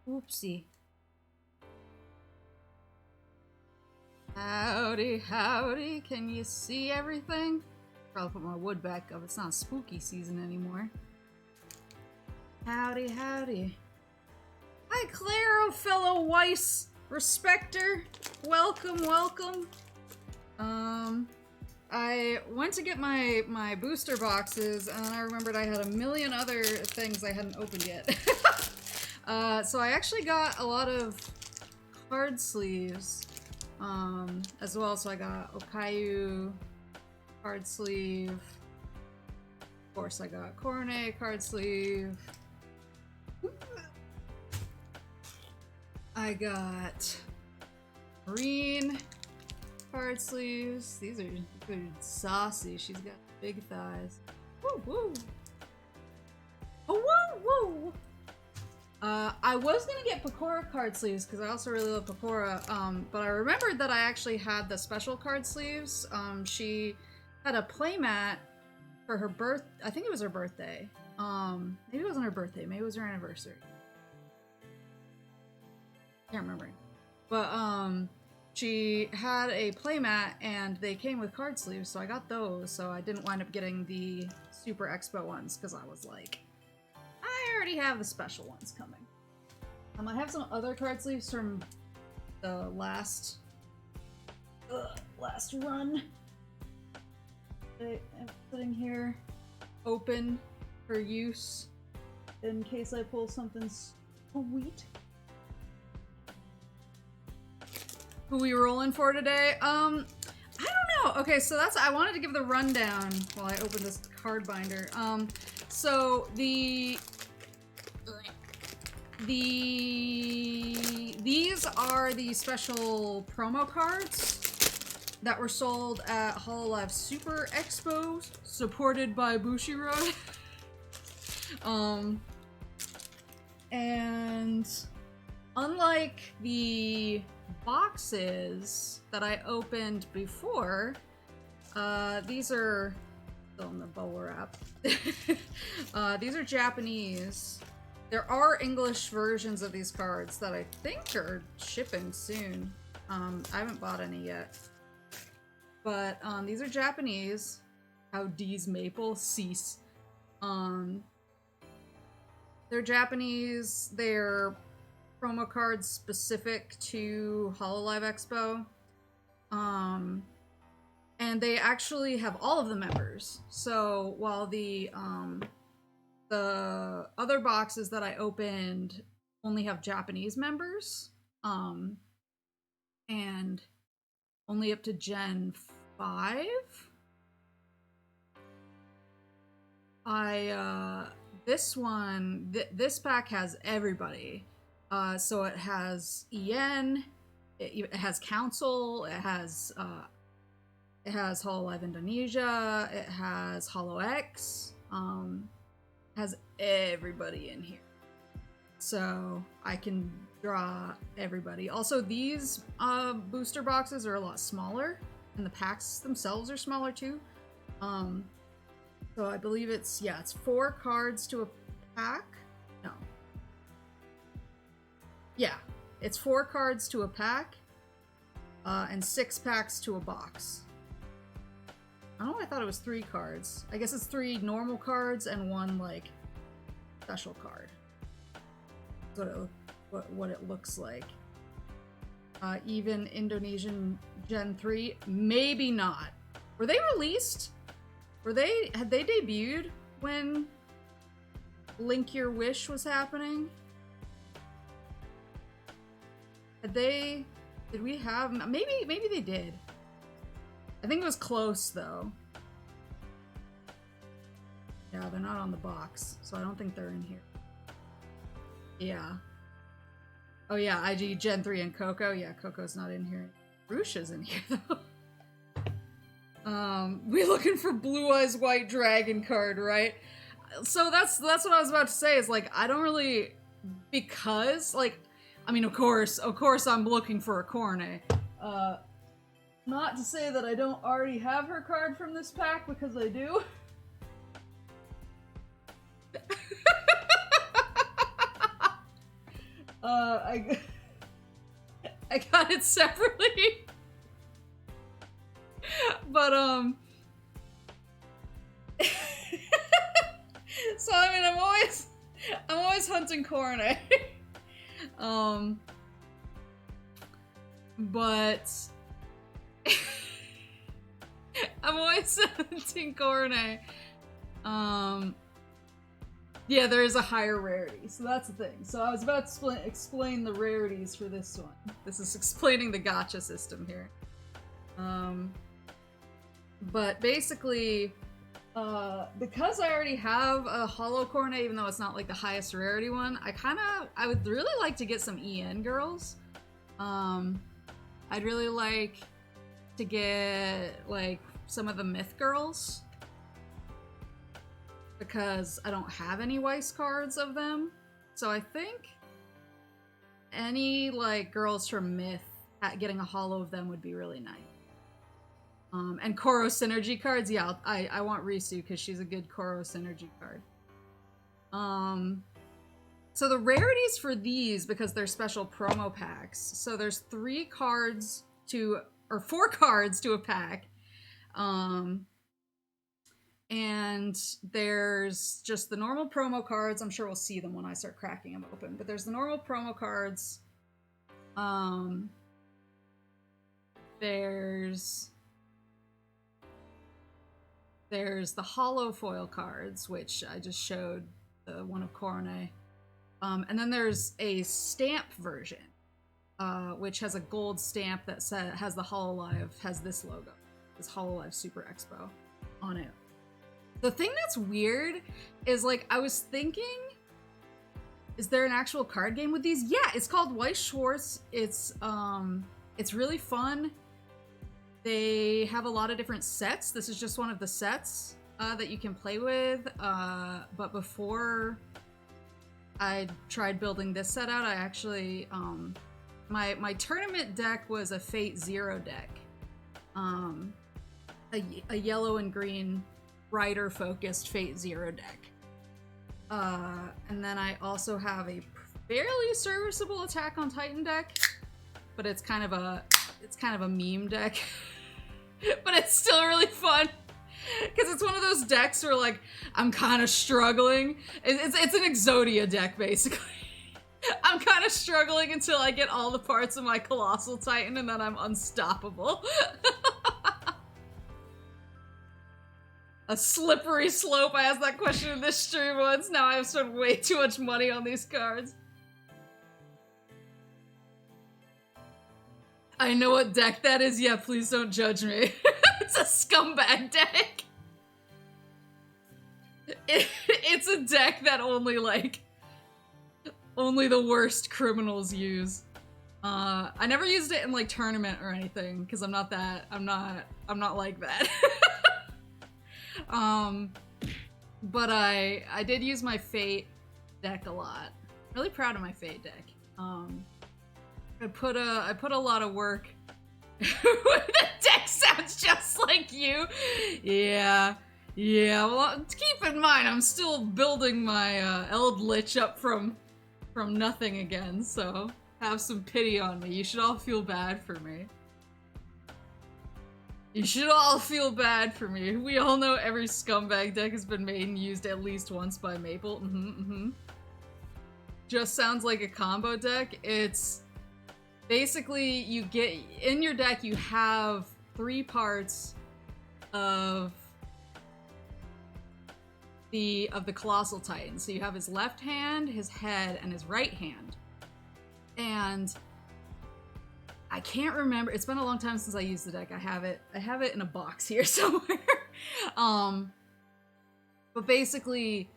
Oopsie. Howdy, howdy. Can you see everything? Probably put my wood back up. It's not spooky season anymore. Howdy, howdy. Hi, Claro, fellow WEISS respecter. Welcome, welcome. I went to get my booster boxes, and I remembered I had a million other things I hadn't opened yet. So I actually got a lot of card sleeves, as well. So I got Okayu card sleeve. Of course, I got Korone card sleeve. I got Marine card sleeves. These are saucy. She's got big thighs. Woo woo. Oh woo woo. I was gonna get Pecora card sleeves because I also really love Pecora. But I remembered that I actually had the special card sleeves. She had a playmat for her I think it was her birthday. Maybe it wasn't her birthday. Maybe it was her anniversary. Can't remember. But she had a playmat and they came with card sleeves, so I got those. So I didn't wind up getting the Super Expo ones because I was like, I already have the special ones coming. I have some other card sleeves from the last run. I'm sitting here open for use in case I pull something sweet. Who we rolling for today? I don't know. Okay, so I wanted to give the rundown while I open this card binder. So these are the special promo cards that were sold at HOLOLIVE Super Expo, supported by Bushiroad. And unlike the boxes that I opened before, these are still in the bubble wrap. These are Japanese. There are English versions of these cards that I think are shipping soon. I haven't bought any yet. But these are Japanese. HOWDY's Maple, cease. They're Japanese. They're promo cards specific to HOLOLIVE Expo. And they actually have all of the members. So while the other boxes that I opened only have Japanese members, and only up to Gen 5, this pack has everybody. So it has EN, it has Council, it has HOLOLIVE Indonesia, it has HoloX, has everybody in here. So I can draw everybody. Also, these booster boxes are a lot smaller, and the packs themselves are smaller too. So I believe it's 4 cards to a pack. No. Yeah, it's 4 cards to a pack, and 6 packs to a box. I don't know, I thought it was 3 cards. I guess it's 3 normal cards and 1, like, special card. That's what it looks like. Even Indonesian Gen 3, maybe not. Were they released? Had they debuted when Link Your Wish was happening? Did we have, maybe they did. I think it was close though. Yeah, they're not on the box, so I don't think they're in here. Yeah. Oh yeah, IG Gen 3 and Coco. Yeah, Coco's not in here. Rusha's in here though. We looking for Blue Eyes White Dragon card, right? So that's what I was about to say, is like, I don't really, because like, I mean, of course I'm looking for a Korone. Not to say that I don't already have her card from this pack, because I do. I got it separately. But, so, I mean, I'm always hunting Cornet. But I'm always hunting Cornet. Yeah, there is a higher rarity, so that's the thing. So I was about to explain the rarities for this one. This is explaining the gacha system here. But basically, because I already have a holo Cornet, even though it's not like the highest rarity one, I would really like to get some EN girls. I'd really like to get like some of the myth girls, because I don't have any WEISS cards of them. So I think any like girls from myth getting a holo of them would be really nice. And Koro synergy cards, yeah, I want Risu because she's a good Koro synergy card. So the rarities for these, because they're special promo packs, so there's 4 cards to a pack. And there's just the normal promo cards. I'm sure we'll see them when I start cracking them open, but there's the normal promo cards. There's the holo foil cards, which I just showed, the one of Cornet. And then there's a stamp version, which has a gold stamp that has the HOLOLIVE, has this logo, this HOLOLIVE Super Expo on it. The thing that's weird is, like, I was thinking, is there an actual card game with these? Yeah, it's called WEISS SCHWARZ. It's really fun. They have a lot of different sets. This is just one of the sets that you can play with. But before I tried building this set out, I actually, my tournament deck was a Fate Zero deck. A yellow and green rider focused Fate Zero deck. And then I also have a fairly serviceable Attack on Titan deck, but it's kind of a meme deck. But it's still really fun because it's one of those decks where, like, I'm kind of struggling. It's an Exodia deck, basically. I'm kind of struggling until I get all the parts of my Colossal Titan, and then I'm unstoppable. A slippery slope. I asked that question in this stream once. Now I've spent way too much money on these cards. I know what deck that is. Yeah, please don't judge me. It's a scumbag deck. It's a deck that only the worst criminals use. I never used it in like tournament or anything because I'm not like that. But I did use my Fate deck a lot. Really proud of my Fate deck. I put a lot of work. The deck sounds just like you. Yeah. Well, keep in mind, I'm still building my Eldritch up from nothing again. So have some pity on me. You should all feel bad for me. You should all feel bad for me. We all know every scumbag deck has been made and used at least once by Maple. Just sounds like a combo deck. It's basically, you get in your deck, you have 3 parts of the Colossal Titan. So you have his left hand, his head, and his right hand. And I can't remember. It's been a long time since I used the deck. I have it in a box here somewhere. But basically,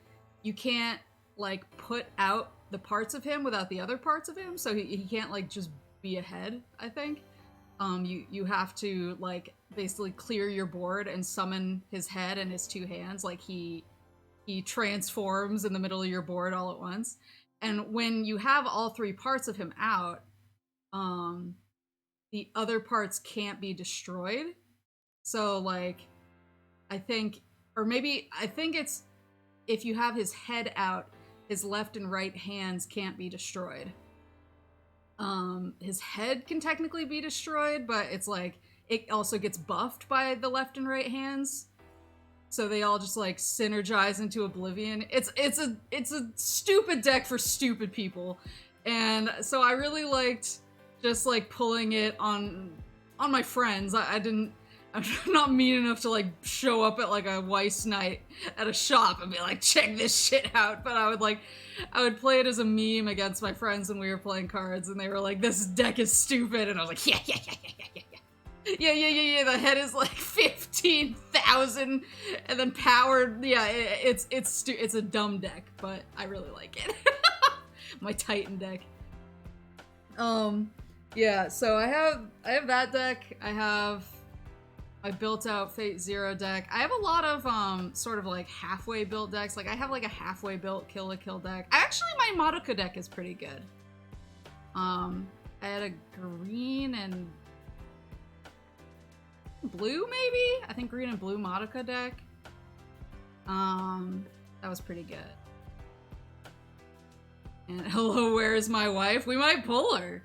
you can't like put out the parts of him without the other parts of him. So he can't like just be ahead, I think. You have to like basically clear your board and summon his head and his 2 hands. Like he transforms in the middle of your board all at once. And when you have all 3 parts of him out, the other parts can't be destroyed. So like, I think it's if you have his head out, his left and right hands can't be destroyed. his head can technically be destroyed, but it's like, it also gets buffed by the left and right hands. So they all just like synergize into oblivion. It's a stupid deck for stupid people. And so I really liked just like pulling it on my friends. I'm not mean enough to like show up at like a WEISS night at a shop and be like, check this shit out. But I would play it as a meme against my friends when we were playing cards, and they were like, this deck is stupid. And I was like, yeah. Yeah, the head is like 15,000 and then powered. Yeah, it's a dumb deck, but I really like it. My Titan deck. Yeah, so I have that deck. I have my built out Fate Zero deck. I have a lot of sort of like halfway built decks. Like I have like a halfway built Kill la Kill deck. Actually, my Madoka deck is pretty good. I had a green and blue, maybe? I think green and blue Madoka deck. That was pretty good. And hello, where's my wife? We might pull her.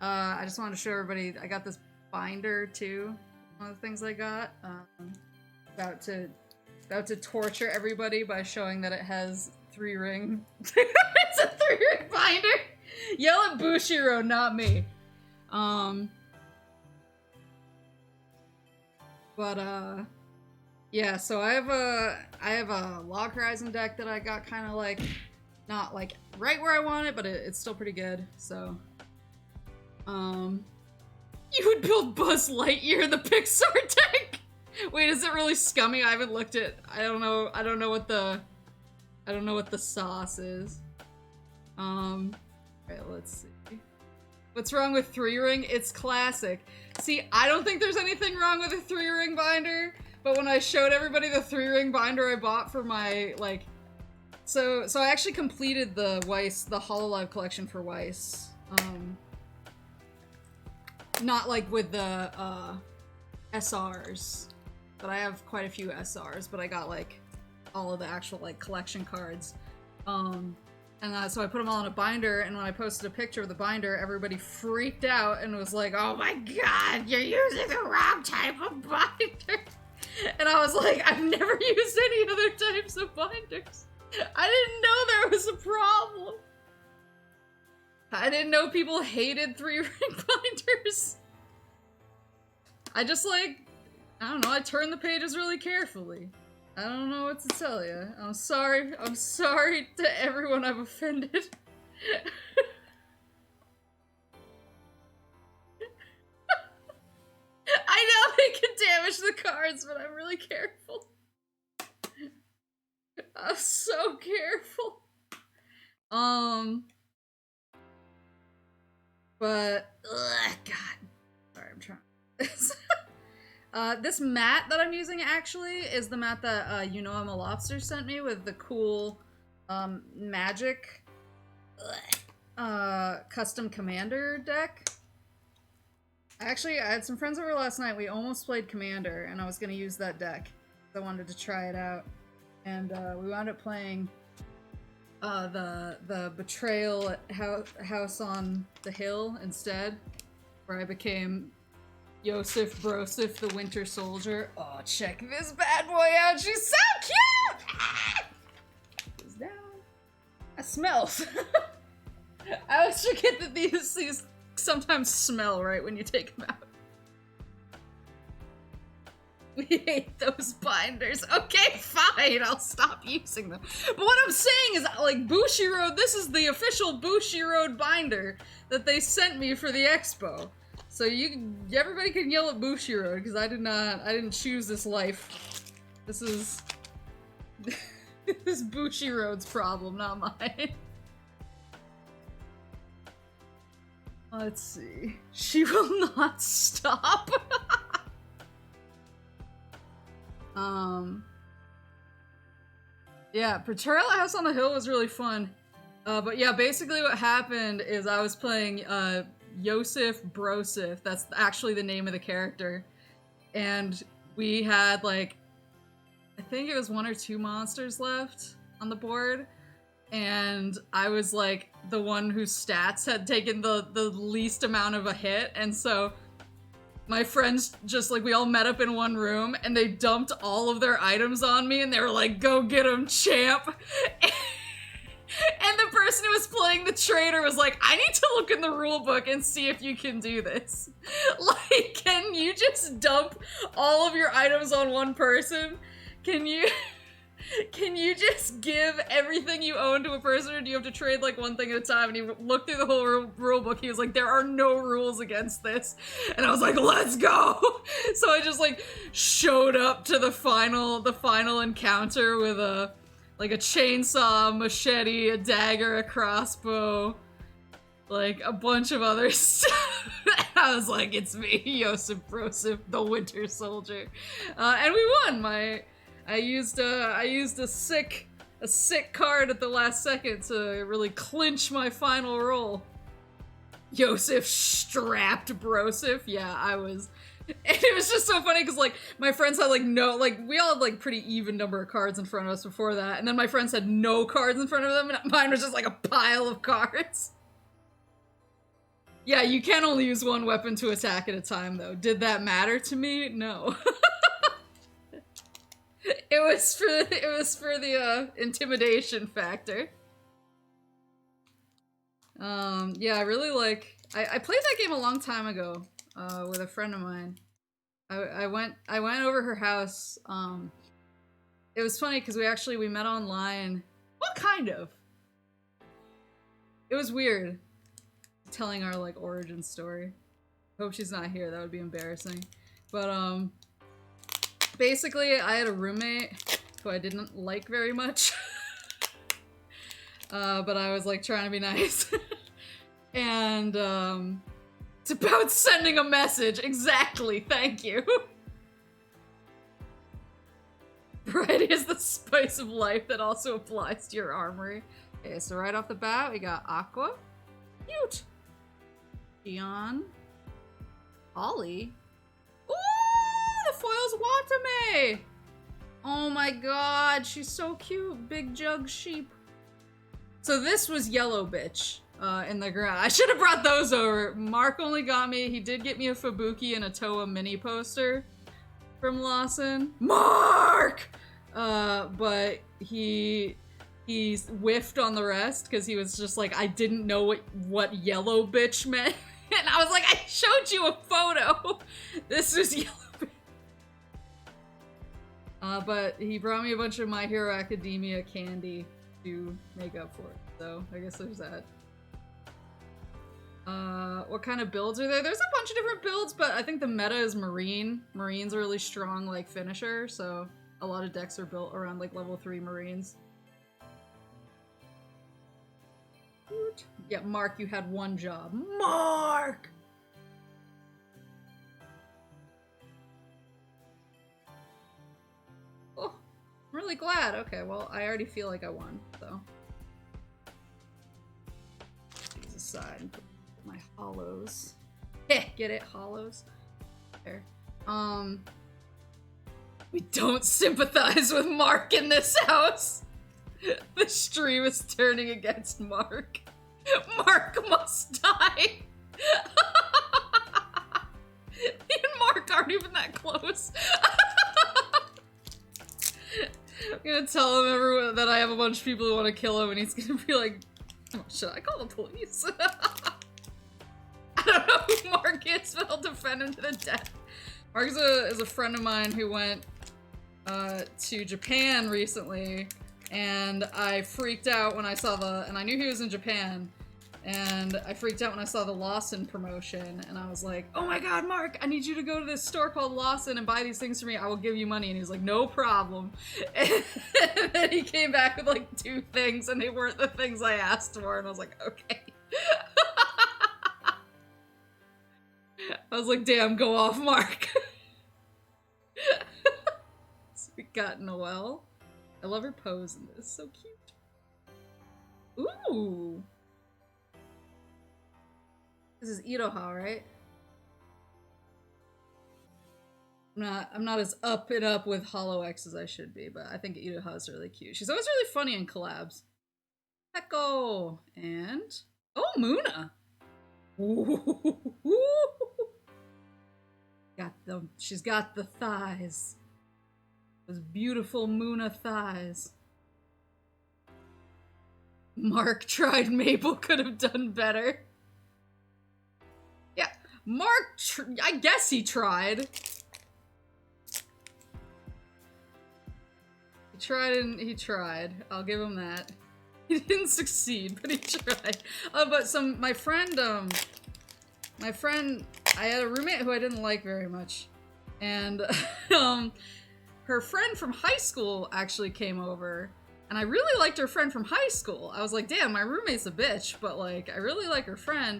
I just wanted to show everybody, I got this binder too. One of the things I got. About to torture everybody by showing that it has 3-ring. It's a 3-ring binder! Yell at Bushiro, not me. But yeah, so I have a Log Horizon deck that I got kind of like, not like right where I want it, but it's still pretty good, so. You would build Buzz Lightyear in the Pixar deck? Wait, is it really scummy? I haven't looked at, I don't know what the sauce is. Alright, let's see. What's wrong with 3-ring? It's classic. See, I don't think there's anything wrong with a 3-ring binder, but when I showed everybody the 3-ring binder I bought for my, like, so I actually completed the WEISS, the HOLOLIVE collection for WEISS. Not like with the, SRs, but I have quite a few SRs, but I got, like, all of the actual, like, collection cards. And so I put them all in a binder, and when I posted a picture of the binder, everybody freaked out and was like, oh my god, you're using the wrong type of binder! And I was like, I've never used any other types of binders. I didn't know there was a problem. I didn't know people hated 3-ring binders. I just like, I don't know, I turn the pages really carefully. I don't know what to tell you. I'm sorry to everyone I've offended. I know they can damage the cards, but I'm really careful. I'm so careful. But, ugh, God. Sorry, I'm trying. This mat that I'm using actually is the mat that, You Know I'm a Lobster sent me with the cool, magic, custom commander deck. Actually, I had some friends over last night. We almost played Commander, and I was gonna use that deck. I wanted to try it out. And, we wound up playing, the Betrayal at House on the Hill instead, where I became Yosef Brosif, the Winter Soldier. Oh, check this bad boy out. She's so cute! Ah! She's down. That smells. I always forget that these sometimes smell right when you take them out. We hate those binders. Okay, fine, I'll stop using them. But what I'm saying is, like, Bushiroad, this is the official Bushiroad binder that they sent me for the expo. So everybody can yell at Bushiroad, because I didn't choose this life. This is Bushiroad's problem, not mine. Let's see. She will not stop. Yeah, Betrayal at House on the Hill was really fun. But yeah, basically what happened is I was playing, Yosef Brosif, that's actually the name of the character, and we had, like, I think it was 1 or 2 monsters left on the board, and I was like the one whose stats had taken the least amount of a hit, and so my friends just like, we all met up in one room and they dumped all of their items on me and they were like, go get him, champ. And the person who was playing the traitor was like, I need to look in the rule book and see if you can do this. Like, can you just dump all of your items on one person? Can you just give everything you own to a person, or do you have to trade like one thing at a time? And he looked through the whole rule book. He was like, there are no rules against this. And I was like, let's go. So I just like showed up to the final encounter with a chainsaw, a machete, a dagger, a crossbow, like a bunch of other stuff. I was like, it's me, Joseph Broseph, the Winter Soldier. And we won. I used a sick card at the last second to really clinch my final roll. Joseph strapped Broseph. Yeah, I was. And it was just so funny because like my friends had like we all had like pretty even number of cards in front of us before that, and then my friends had no cards in front of them, and mine was just like a pile of cards. Yeah, you can only use one weapon to attack at a time though. Did that matter to me? No. It was for the intimidation factor. Yeah, I really like. I played that game a long time ago with a friend of mine. I went over her house. It was funny because we met online. Well, kind of. It was weird telling our like origin story. Hope she's not here. That would be embarrassing. But basically, I had a roommate who I didn't like very much. But I was like trying to be nice. And it's about sending a message. Exactly. Thank you. Variety is the spice of life that also applies to your armory. Okay, so right off the bat, we got Aqua. Cute. Dion. Ollie. Ooh, the foil's Watame! Oh my god, she's so cute. Big jug sheep. So this was Yellow Bitch in the ground. I should have brought those over. Mark only got me. He did get me a Fubuki and a Toa mini poster from Lawson. Mark! But he whiffed on the rest because he was just like, I didn't know what Yellow Bitch meant. And I was like, I showed you a photo. This was Yellow Bitch. But he brought me a bunch of My Hero Academia candy to make up for it. So I guess there's that. What kind of builds are there? There's a bunch of different builds, but I think the meta is Marine. Marine's a really strong like finisher, so a lot of decks are built around like level 3 Marines. Yeah, Mark, you had one job. Mark! Oh, I'm really glad. Okay, well, I already feel like I won, so. These aside and put my hollows. Heh, get it? Hollows? There. We don't sympathize with Mark in this house. The stream is turning against Mark. Mark must die. Me and Mark aren't even that close. I'm gonna tell him that I have a bunch of people who want to kill him, and he's gonna be like, oh, should I call the police? I don't know who Mark is, but I'll defend him to the death. Mark is a friend of mine who went to Japan recently, and I freaked out when I saw and I knew he was in Japan, and I freaked out when I saw the Lawson promotion, and I was like, oh my god, Mark, I need you to go to this store called Lawson and buy these things for me, I will give you money. And he was like, no problem. And then he came back with like 2 things, and they weren't the things I asked for, and I was like, okay. I was like, damn, go off, Mark. So we got Noelle. I love her pose in this. So cute. Ooh. This is Iroha, right? I'm not as up and up with Hollow X as I should be, but I think Iroha is really cute. She's always really funny in collabs. Echo, and oh, Muna. Ooh. She's got the thighs. Those beautiful Muna thighs. Mark tried. Maple could have done better. Yeah, Mark, I guess he tried. He tried. I'll give him that. He didn't succeed, but he tried. But my friend, I had a roommate who I didn't like very much. And, her friend from high school actually came over. And I really liked her friend from high school. I was like, damn, my roommate's a bitch, but like, I really like her friend.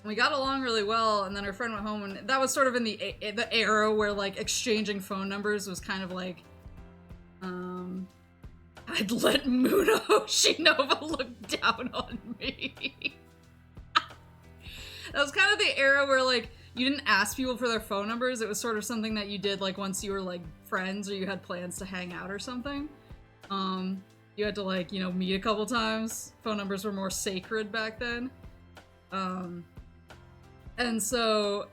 We got along really well, and then her friend went home, and that was sort of in the era where like exchanging phone numbers was kind of like, I'd let Muna Hoshinova look down on me. That was kind of the era where like you didn't ask people for their phone numbers. It was sort of something that you did like once you were like friends or you had plans to hang out or something. You had to like, you know, meet a couple times. Phone numbers were more sacred back then. And so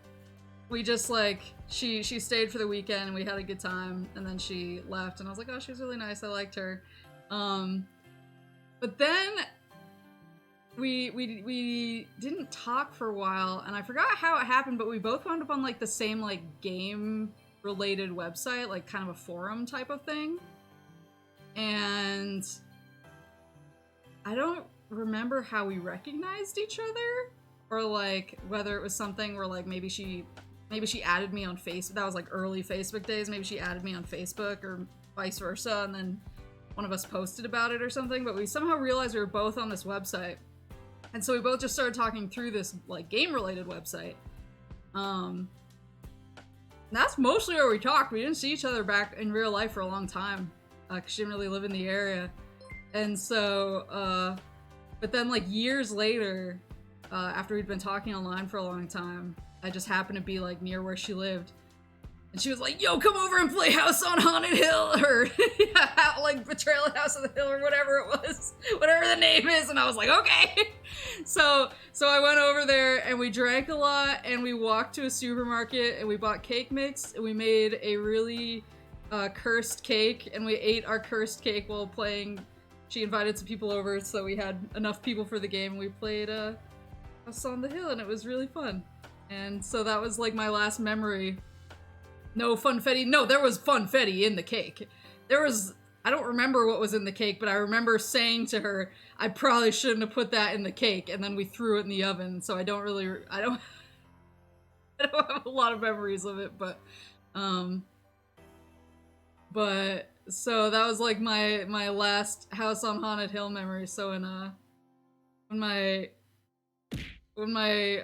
we just like, she stayed for the weekend and we had a good time, and then she left and I was like, oh, she was really nice, I liked her. But then we didn't talk for a while, and I forgot how it happened, but we both wound up on like the same like game related website, like kind of a forum type of thing. And I don't remember how we recognized each other, or like whether it was something where like maybe she added me on Facebook. That was like early Facebook days. Maybe she added me on Facebook or vice versa, and then one of us posted about it or something. But we somehow realized we were both on this website, and so we both just started talking through this like game-related website. That's mostly where we talked. We didn't see each other back in real life for a long time, because she didn't really live in the area. And so, but then like years later, after we'd been talking online for a long time, I just happened to be like near where she lived. And she was like, yo, come over and play House on Haunted Hill, or like Betrayal at House on the Hill, or whatever it was, whatever the name is. And I was like, okay. So I went over there and we drank a lot and we walked to a supermarket and we bought cake mix and we made a really cursed cake, and we ate our cursed cake while playing. She invited some people over so we had enough people for the game, and we played House on the Hill, and it was really fun. And so that was like my last memory. No funfetti. No, there was funfetti in the cake. I don't remember what was in the cake, but I remember saying to her, I probably shouldn't have put that in the cake, and then we threw it in the oven, so I don't have a lot of memories of it, but so that was like my last House on Haunted Hill memory. So when my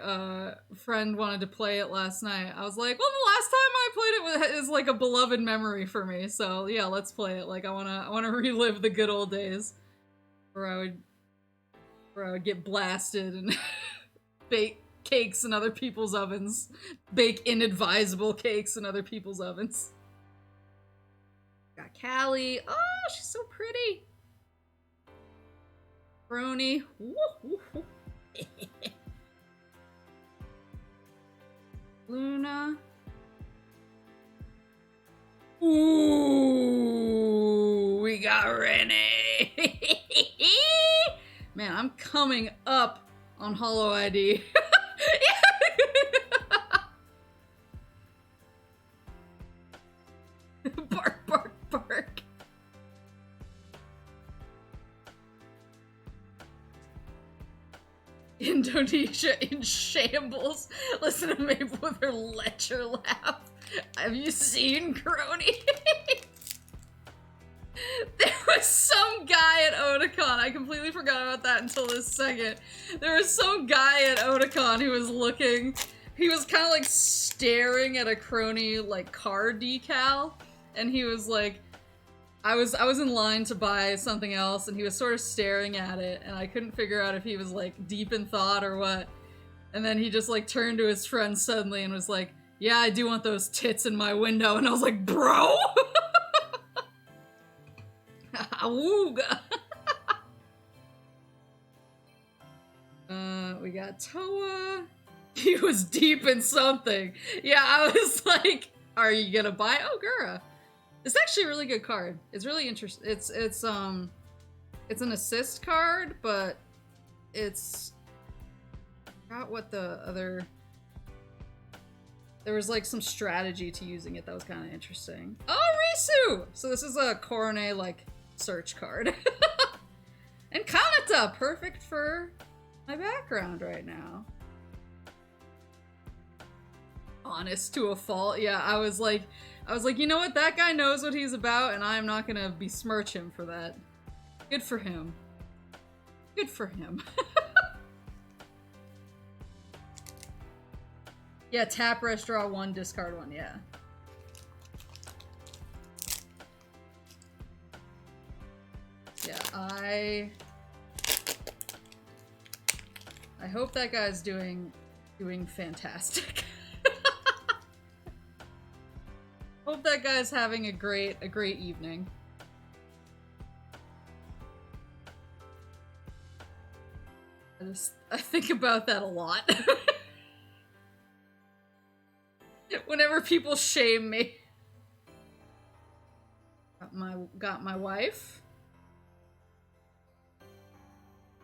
friend wanted to play it last night, I was like, well, the last time I played it is like a beloved memory for me, so yeah, let's play it. Like I wanna relive the good old days where I would get blasted and bake cakes in other people's ovens. Bake inadvisable cakes in other people's ovens. Got Callie. Oh, she's so pretty. Brony. Luna. Ooh, we got Renee. Man, I'm coming up on Holo ID. Bark, bark, bark. Indonesia in shambles. Listen to Maple with her lecture laugh. Have you seen Crony? There was some guy at Otakon. I completely forgot about that until this second. There was some guy at Otakon who was looking. He was kind of like staring at a Crony like car decal, and he was like, I was in line to buy something else, and he was sort of staring at it, and I couldn't figure out if he was like deep in thought or what. And then he just like turned to his friend suddenly and was like, yeah, I do want those tits in my window. And I was like, bro? Awooga. got Toa. He was deep in something. Yeah, I was like, are you gonna buy Ogura? It's actually a really good card. It's really interesting. It's an assist card, but it's I forgot what the other. There was like some strategy to using it that was kind of interesting. Oh, Risu! So this is a Korone like search card. And Kanata, perfect for my background right now. Honest to a fault. Yeah, I was like, you know what? That guy knows what he's about, and I'm not gonna besmirch him for that. Good for him. Good for him. Yeah, tap, rest, draw one, discard one, yeah. Yeah, I hope that guy's doing fantastic. Hope that guy's having a great evening. I think about that a lot. Whenever people shame me. Got my wife.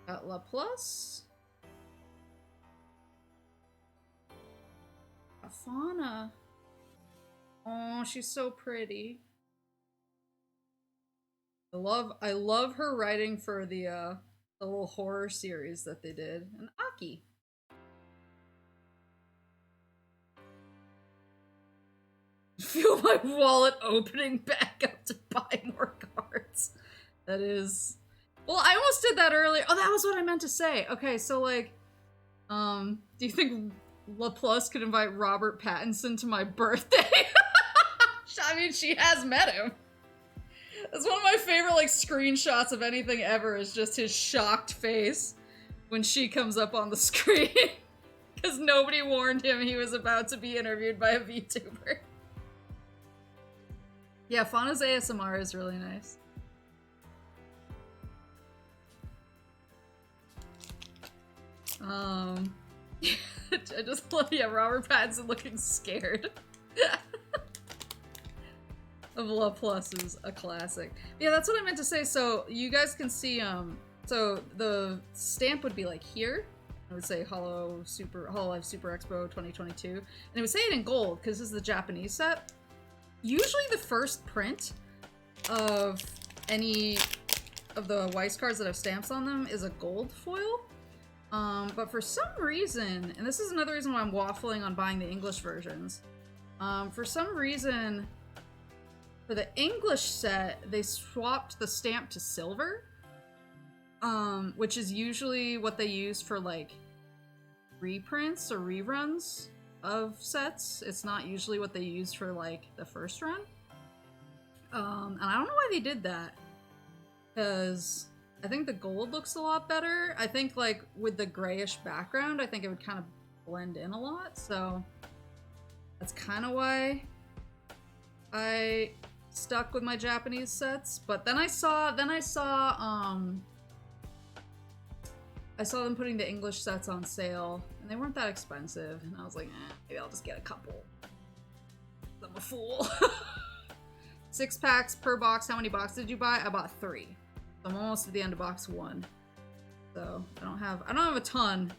Got La Plus. Got Fauna. Oh, she's so pretty. I love her writing for the little horror series that they did. And Aki. Feel my wallet opening back up to buy more cards. That is... Well, I almost did that earlier. Oh, that was what I meant to say. Okay, so like, do you think LaPlus could invite Robert Pattinson to my birthday? I mean, she has met him. That's one of my favorite like screenshots of anything ever is just his shocked face when she comes up on the screen. Because nobody warned him he was about to be interviewed by a VTuber. Yeah, Fauna's ASMR is really nice. I just love, yeah, Robert Pattinson looking scared. Of La Plus is a classic. Yeah, that's what I meant to say. So you guys can see, so the stamp would be like here. I would say HOLOLIVE Super Expo 2022. And it would say it in gold because this is the Japanese set. Usually the first print of any of the WEISS cards that have stamps on them is a gold foil. But for some reason, and this is another reason why I'm waffling on buying the English versions. For some reason, for the English set, they swapped the stamp to silver. Which is usually what they use for like reprints or reruns of sets. It's not usually what they use for like the first run. And I don't know why they did that. Because I think the gold looks a lot better. I think like with the grayish background, I think it would kind of blend in a lot. So that's kind of why I stuck with my Japanese sets. But then I saw them putting the English sets on sale, and they weren't that expensive, and I was like, maybe I'll just get a couple. I'm a fool. 6 packs per box. How many boxes did you buy? I bought 3. So I'm almost at the end of box 1. So I don't have a ton.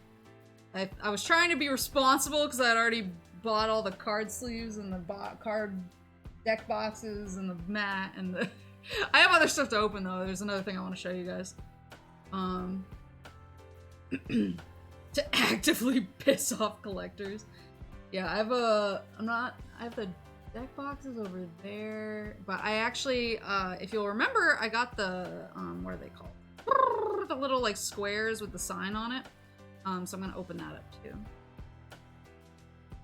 I was trying to be responsible because I had already bought all the card sleeves and the card deck boxes and the mat and the... I have other stuff to open though. There's another thing I want to show you guys. To actively piss off collectors. Yeah, I have the deck boxes over there, but I actually, if you'll remember, I got the, what are they called? The little, like, squares with the sign on it. So I'm gonna open that up, too.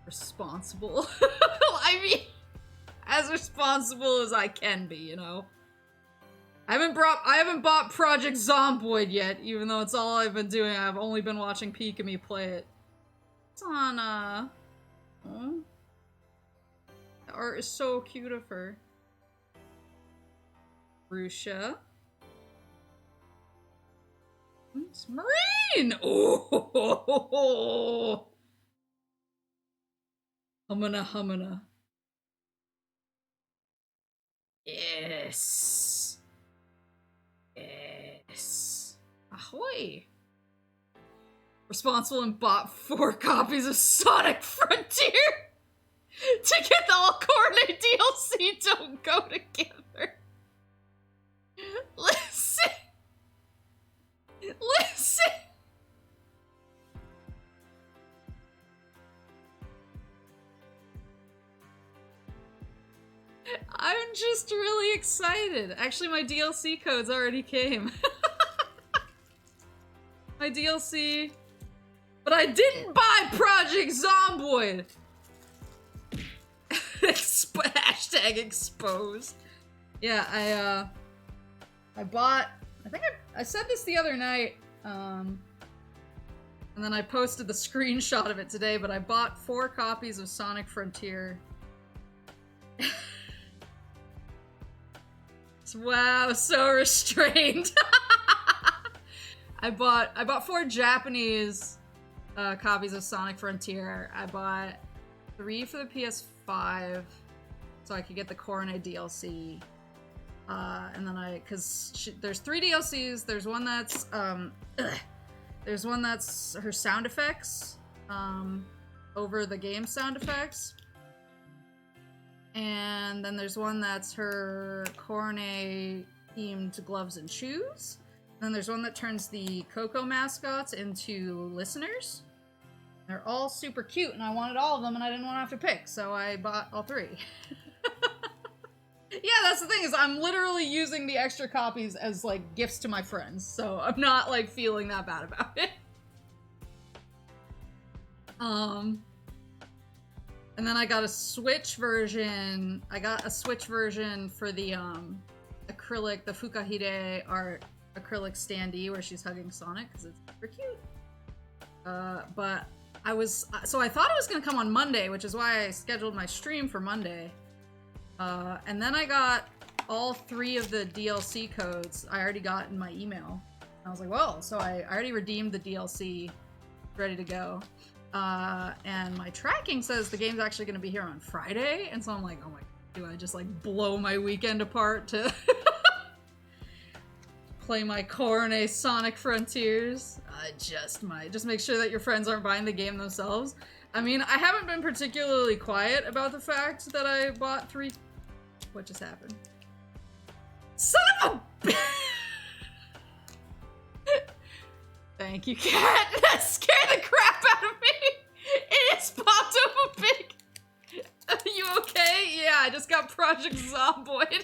Responsible. I mean, as responsible as I can be, you know? I haven't bought Project Zomboid yet, even though it's all I've been doing. I've only been watching Pikami play it. It's on, oh. The art is so cute of her. Rusha. Oops. Marie! mean? Oh, humana. Yes. Yes. Ahoy. Responsible and bought 4 copies of Sonic Frontier to get the all coordinate DLC. Don't go together. Listen. I'm just really excited. Actually, my DLC codes already came. My DLC. But I didn't buy Project Zomboid. Hashtag exposed. Yeah, I bought, I think I said this the other night, and then I posted the screenshot of it today, but I bought 4 copies of Sonic Frontier. Wow, so restrained. I bought 4 Japanese copies of Sonic Frontier. I bought 3 for the PS5 so I could get the Cornet DLC. And then there's 3 DLCs. There's one that's there's one that's her sound effects, over the game sound effects. And then there's one that's her Cornet themed gloves and shoes. And then there's one that turns the Coco mascots into listeners. They're all super cute, and I wanted all of them, and I didn't want to have to pick, so I bought all 3. Yeah, that's the thing, is I'm literally using the extra copies as, like, gifts to my friends, so I'm not, like, feeling that bad about it. And then I got a Switch version. I got a Switch version for the, acrylic, the Fukahide art acrylic standee where she's hugging Sonic, because it's super cute. But so I thought it was gonna come on Monday, which is why I scheduled my stream for Monday. And then I got all 3 of the DLC codes I already got in my email. I was like, well, so I already redeemed the DLC, ready to go. And my tracking says the game's actually gonna be here on Friday, and so I'm like, oh my, do I just like blow my weekend apart to play my Cornet Sonic Frontiers? Just make sure that your friends aren't buying the game themselves. I mean, I haven't been particularly quiet about the fact that I bought 3... What just happened? Son of a... Thank you, cat. That scared the crap out of me. It just popped up a big... Are you okay? Yeah, I just got Project Zomboid.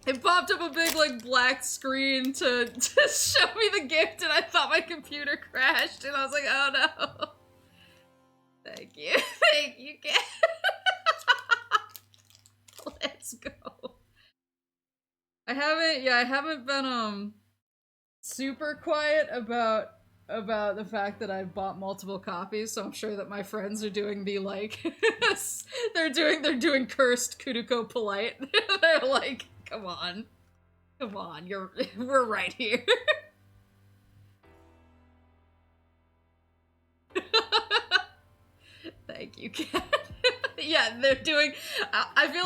It popped up a big, like, black screen to show me the gift, and I thought my computer crashed, and I was like, oh no. Thank you. Thank you, cat. Let's go. I haven't been, super quiet about the fact that I bought multiple copies, so I'm sure that my friends are doing the, like, they're doing cursed Kuduko polite. They're like, come on, we're right here. Thank you, cat. Yeah, they're doing, I feel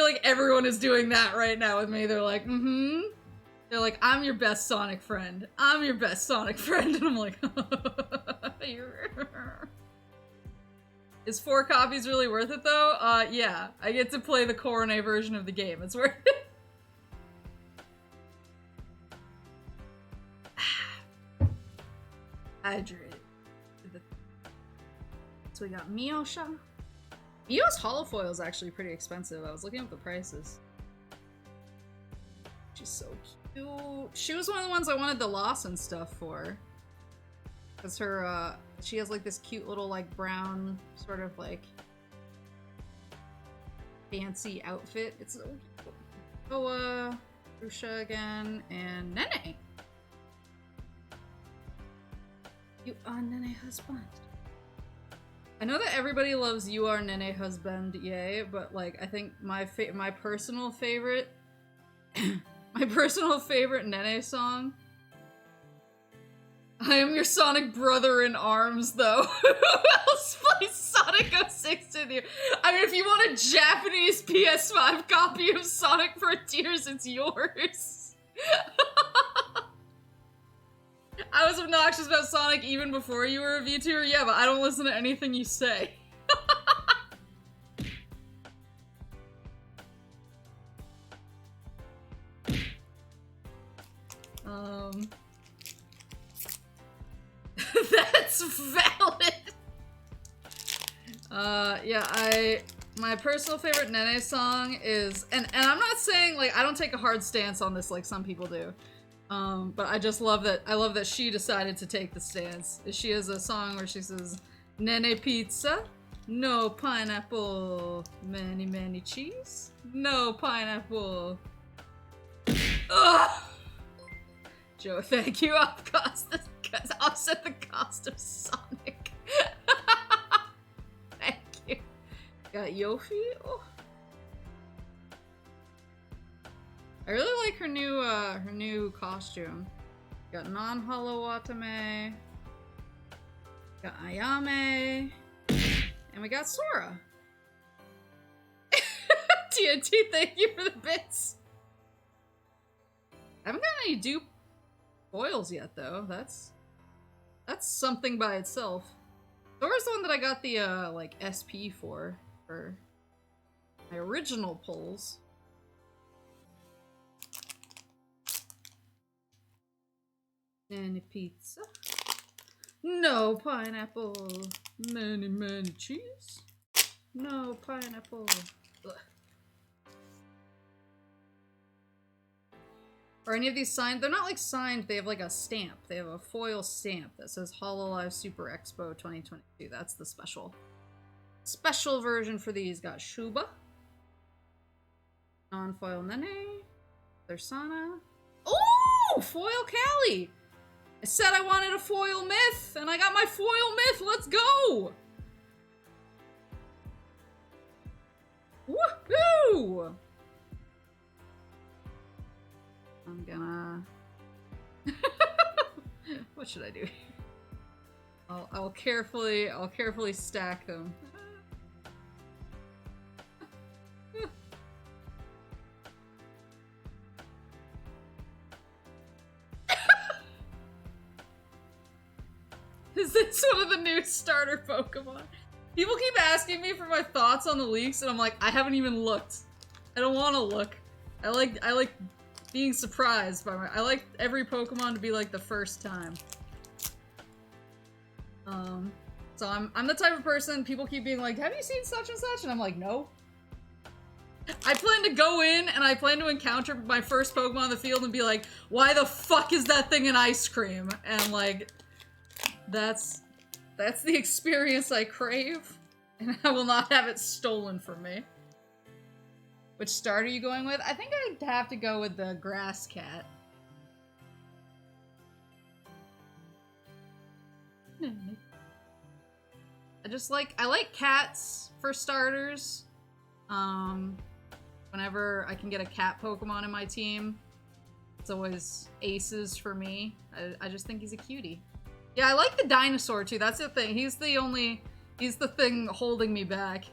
like everyone is doing that right now with me. They're like, they're like, I'm your best Sonic friend. I'm your best Sonic friend. And I'm like, is 4 copies really worth it though? Yeah. I get to play the Cornet version of the game. It's worth it. Hydrated. So we got Miosha. Mio's holofoil is actually pretty expensive. I was looking up the prices. She's so cute. She was one of the ones I wanted the Lawson stuff for. Because her, she has like this cute little like brown sort of like fancy outfit. It's so cute. Oh, Rusha again, and Nene. You are Nene husband. I know that everybody loves You Are Nene Husband, yay, but like I think my personal favorite My personal favorite Nene song? I am your Sonic brother in arms, though. Who else plays Sonic 06 with you? I mean, if you want a Japanese PS5 copy of Sonic Frontiers, it's yours. I was obnoxious about Sonic even before you were a VTuber, yeah, but I don't listen to anything you say. That's valid. Yeah, my personal favorite Nene song is, and I'm not saying, like, I don't take a hard stance on this like some people do. But I just love that, I love that she decided to take the stance. She has a song where she says, Nene pizza, no pineapple, many cheese, no pineapple. Ugh! Joe, thank you. Offset the cost of Sonic. Thank you. Got Yofi. Oh. I really like her new costume. Got non-hollow Watame. Got Ayame. And we got Sora. TNT, thank you for the bits. I haven't got any dupe foils yet, though. That's something by itself. Sora's the one that I got the, like, SP for my original pulls. Any pizza. No pineapple. Many cheese. No pineapple. Ugh. Are any of these signed? They're not like signed, they have like a stamp. They have a foil stamp that says HOLOLIVE Super Expo 2022. That's the special version for these. Got Shuba. Non-foil Nene. Thersana. Oh! Foil Callie! I said I wanted a foil myth, and I got my foil myth! Let's go! Woohoo! I'm gonna... What should I do? I'll carefully stack them. Is this one of the new starter Pokemon? People keep asking me for my thoughts on the leaks, and I'm like, I haven't even looked. I don't want to look. I like being surprised by I like every Pokemon to be like the first time. So I'm the type of person, people keep being like, have you seen such and such? And I'm like, no. I plan to go in and I plan to encounter my first Pokemon in the field and be like, why the fuck is that thing an ice cream? And like, that's the experience I crave, and I will not have it stolen from me. Which start are you going with? I think I'd have to go with the grass cat. I like cats for starters. Whenever I can get a cat Pokemon in my team, it's always aces for me. I just think he's a cutie. Yeah, I like the dinosaur too, that's the thing. He's the thing holding me back.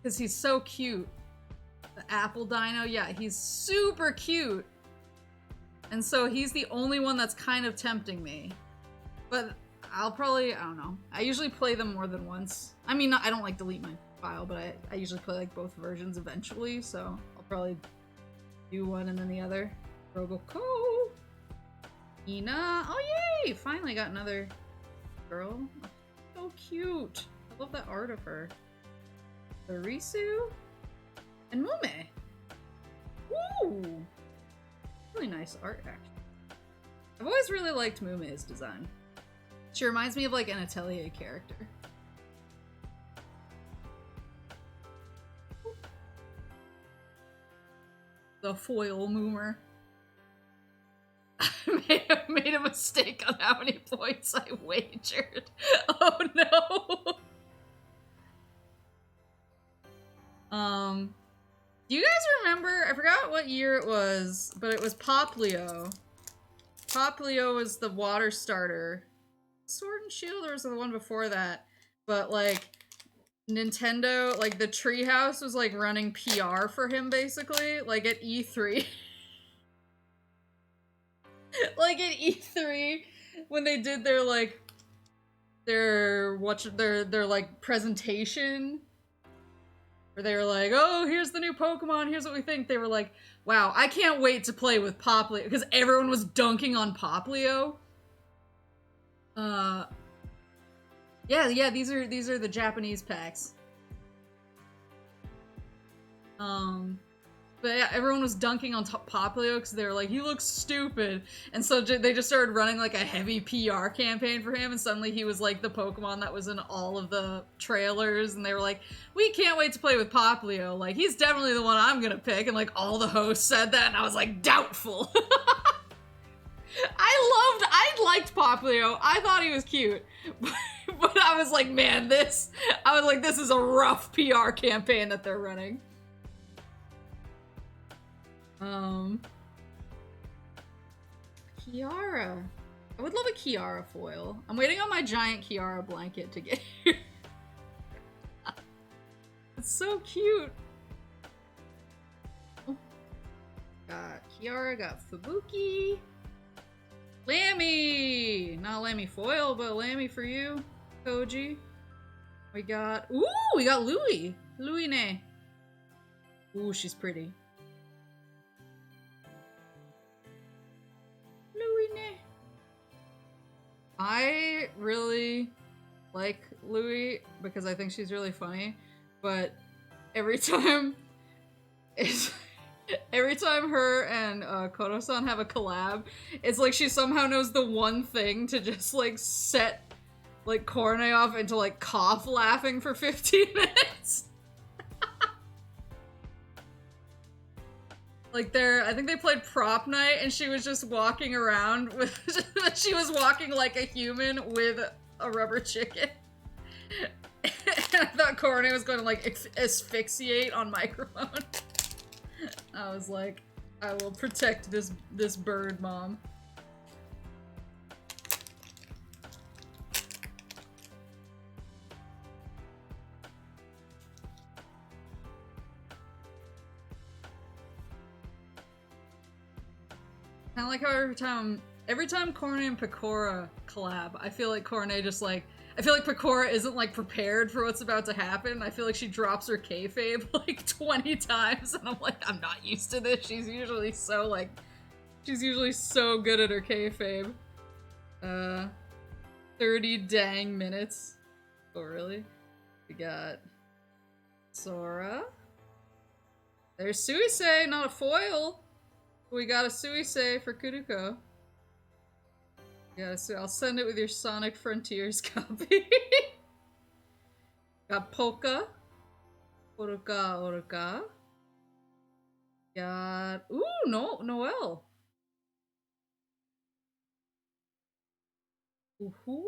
Because he's so cute. The apple dino, yeah, he's super cute. And so he's the only one that's kind of tempting me. But I'll probably, I don't know. I usually play them more than once. I mean, I don't like delete my file, but I usually play like both versions eventually, so I'll probably do one and then the other. Roboco! Ina! Oh yay! Finally got another girl. Oh, so cute! I love that art of her. Larisu? And Mume! Woo! Really nice art, actually. I've always really liked Mume's design. She reminds me of like an Atelier character. The foil Moomer. I made a mistake on how many points I wagered. Oh no! Do you guys remember? I forgot what year it was, but it was Poplio. Poplio was the water starter. Sword and Shield, or was it the one before that? But like Nintendo, like the Treehouse was like running PR for him basically, like at E3. Like at E3 when they did their like their like presentation where they were like, oh, here's the new Pokemon, here's what we think. They were like, wow, I can't wait to play with Poplio, because everyone was dunking on Poplio. Yeah, these are the Japanese packs. But yeah, everyone was dunking on Poplio because they were like, he looks stupid. And so they just started running like a heavy PR campaign for him, and suddenly he was like the Pokemon that was in all of the trailers, and they were like, we can't wait to play with Poplio. Like, he's definitely the one I'm gonna pick. And like all the hosts said that, and I was like, doubtful. I liked Poplio. I thought he was cute. But I was like, man, this is a rough PR campaign that they're running. Kiara. I would love a Kiara foil. I'm waiting on my giant Kiara blanket to get here. It's so cute. Got Kiara, got Fubuki. Lammy! Not Lammy foil, but Lammy for you, Koji. We got Louie. Louie Ne. Ooh, she's pretty. Louie Ne. I really like Louie because I think she's really funny, but every time her and Koto-san have a collab, it's like she somehow knows the one thing to just like set like Korone off into like cough laughing for 15 minutes. Like I think they played prop night and she was just walking around with, she was walking like a human with a rubber chicken. And I thought Korone was going to like asphyxiate on microphone. I was like, I will protect this bird, Mom. Kind of like how every time Korone and Pecora collab, I feel like Korone just like, I feel like Pecora isn't like prepared for what's about to happen. I feel like she drops her kayfabe like 20 times, and I'm like, I'm not used to this. She's usually so good at her kayfabe. 30 dang minutes. Oh, really? We got Sora. There's Suisei, not a foil. We got a Suisei for Kuruko. Yeah, so I'll send it with your Sonic Frontiers copy. Got Polka. Oroka. Got... Ooh, Noelle. Ooh.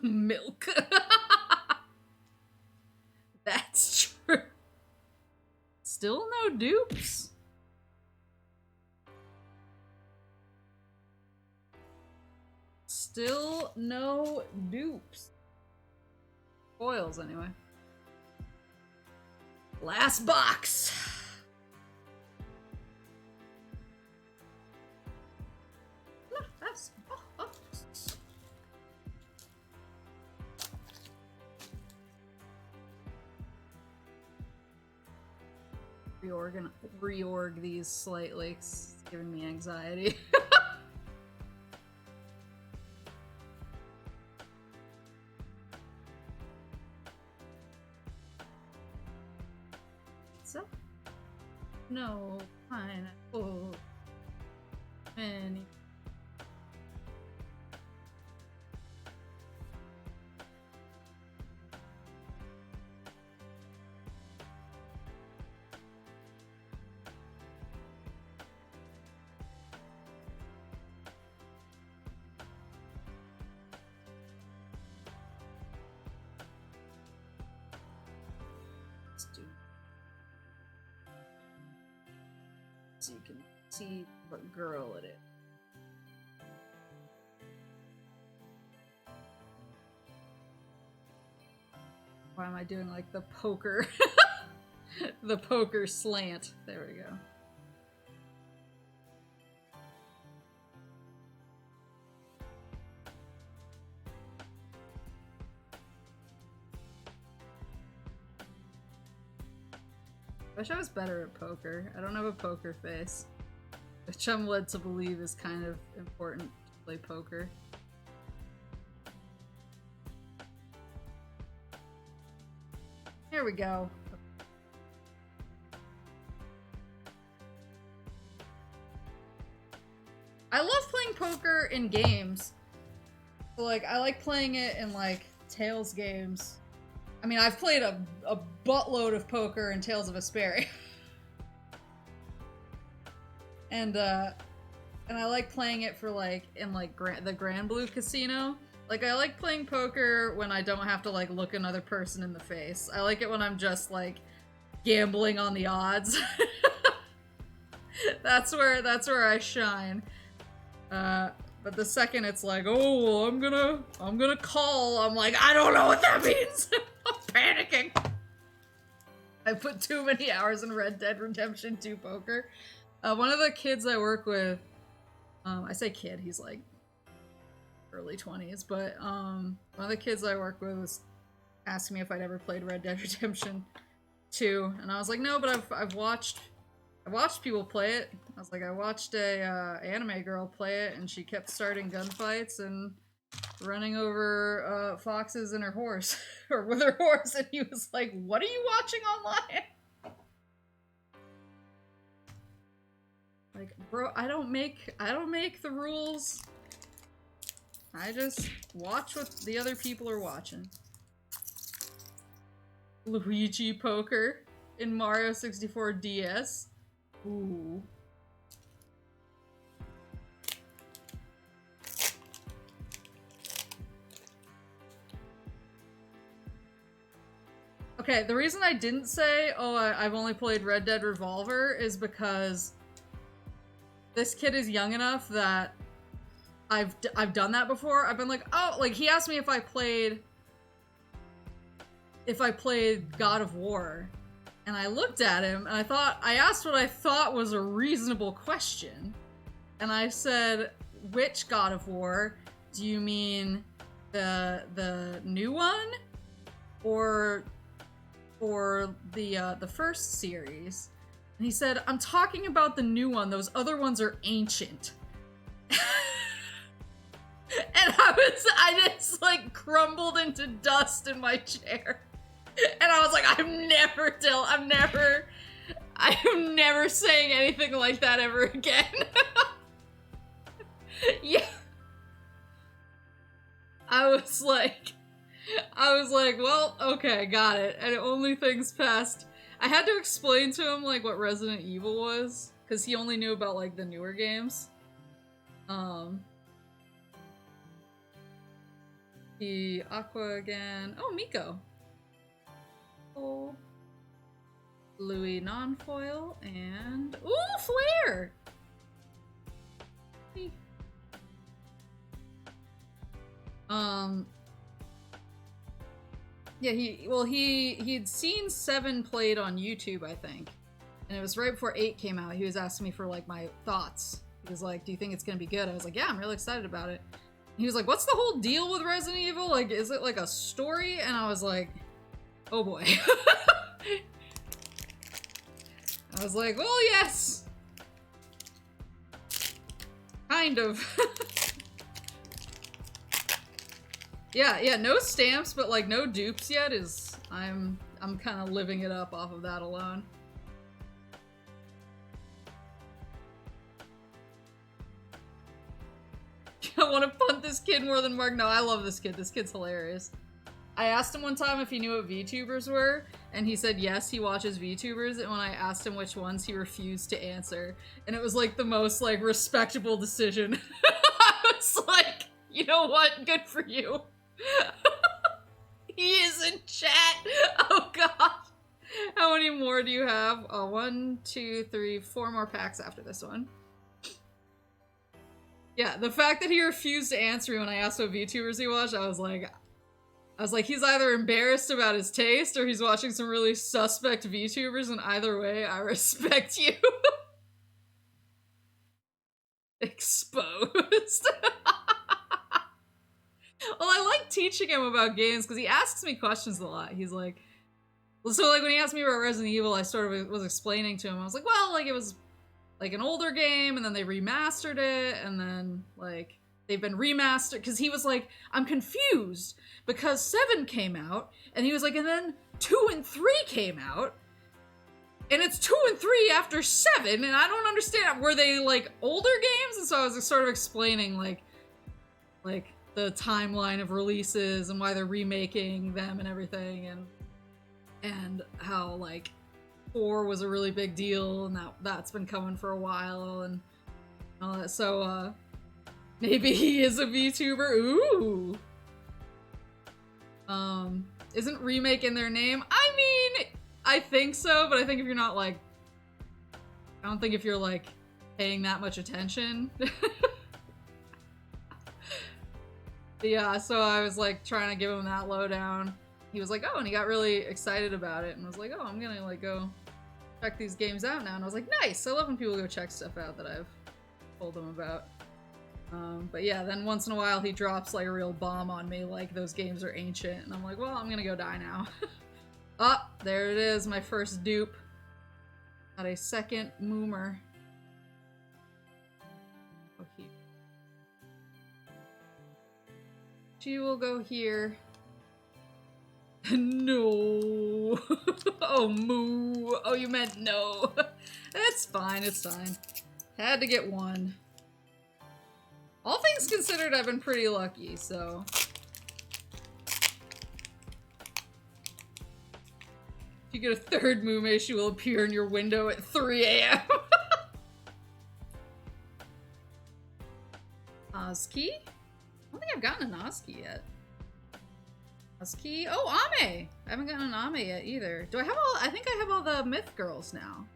Milk. That's true. Still no dupes. Still no dupes. Foils, anyway. Last box. Last box. Reorg these slightly. It's giving me anxiety. So, no pineapple. Many. Let's do. So you can see what girl it is. Why am I doing like the poker? The poker slant. There we go. I wish I was better at poker. I don't have a poker face, which I'm led to believe is kind of important to play poker. Here we go. I love playing poker in games. So, like, I like playing it in, like, Tales games. I mean, I've played a buttload of poker in Tales of Vesperia. And I like playing it for, like, in, like, the Grand Blue Casino. Like, I like playing poker when I don't have to, like, look another person in the face. I like it when I'm just, like, gambling on the odds. That's where I shine. But the second it's like, oh, I'm gonna call, I'm like, I don't know what that means! I'm panicking! I put too many hours in Red Dead Redemption 2 poker. One of the kids I work with, I say kid, he's like early 20s, but one of the kids I work with was asking me if I'd ever played Red Dead Redemption 2, and I was like, no, but I've watched people play it. I was like, I watched a anime girl play it, and she kept starting gunfights and running over foxes and her horse, or with her horse, and he was like, what are you watching online? Like, bro, I don't make the rules. I just watch what the other people are watching. Luigi poker in Mario 64 DS. Ooh. Okay, the reason I didn't say, oh, I've only played Red Dead Revolver is because this kid is young enough that I've done that before. I've been like, oh, like, he asked me if I played God of War. And I looked at him, and I asked what I thought was a reasonable question. And I said, which God of War? Do you mean the new one? Or the first series? And he said, I'm talking about the new one. Those other ones are ancient. And I just like crumbled into dust in my chair. And I was like, I'm never saying anything like that ever again. Yeah. I was like, well, okay, got it. And only things past. I had to explain to him, like, what Resident Evil was, because he only knew about, like, the newer games. The Aqua again. Oh, Miko. Oh. Louis non-foil, and... Ooh, Flare! Yeah, he'd seen 7 played on YouTube, I think. And it was right before 8 came out. He was asking me for, like, my thoughts. He was like, do you think it's gonna be good? I was like, yeah, I'm really excited about it. He was like, what's the whole deal with Resident Evil? Like, is it like a story? And I was like, oh boy. I was like, well, yes. Kind of. Yeah, no stamps, but like no dupes yet is, I'm kind of living it up off of that alone. I want to punt this kid more than Mark. No, I love this kid. This kid's hilarious. I asked him one time if he knew what VTubers were, and he said yes, he watches VTubers, and when I asked him which ones, he refused to answer. And it was like the most like respectable decision. I was like, you know what? Good for you. He is in chat. Oh god. How many more do you have? 1, 2, 3, 4 more packs after this one. Yeah, the fact that he refused to answer me when I asked what VTubers he watched, I was like, he's either embarrassed about his taste or he's watching some really suspect VTubers, and either way, I respect you. Exposed. Well, I like teaching him about games because he asks me questions a lot. He's like, so like when he asked me about Resident Evil, I sort of was explaining to him. I was like, well, like it was like an older game, and then they remastered it, and then like they've been remastered, because he was like, I'm confused because 7 came out, and he was like, and then 2 and 3 came out, and it's 2 and 3 after 7, and I don't understand. Were they like older games? And so I was sort of explaining like the timeline of releases and why they're remaking them and everything, and how like 4 was a really big deal, and that's been coming for a while, and all that. So maybe he is a VTuber. Ooh. Isn't remake in their name? I mean, I think so, but I think if you're not like, I don't think if you're like paying that much attention. Yeah, so I was like trying to give him that lowdown. He was like, oh, and he got really excited about it, and was like, oh, I'm gonna like go check these games out now. And I was like, nice. I love when people go check stuff out that I've told them about. But yeah, then once in a while he drops like a real bomb on me, like those games are ancient, and I'm like, well, I'm gonna go die now. Oh, there it is, my first dupe. Got a second moomer. Okay. She will go here. No. Oh, moo. Oh, you meant no. It's fine, it's fine. Had to get one. All things considered, I've been pretty lucky, so. If you get a third Mume, she will appear in your window at 3 a.m. Oski? I don't think I've gotten an Oski yet. Oski? Oh, Ame! I haven't gotten an Ame yet either. Do I have all? I think I have all the Myth girls now.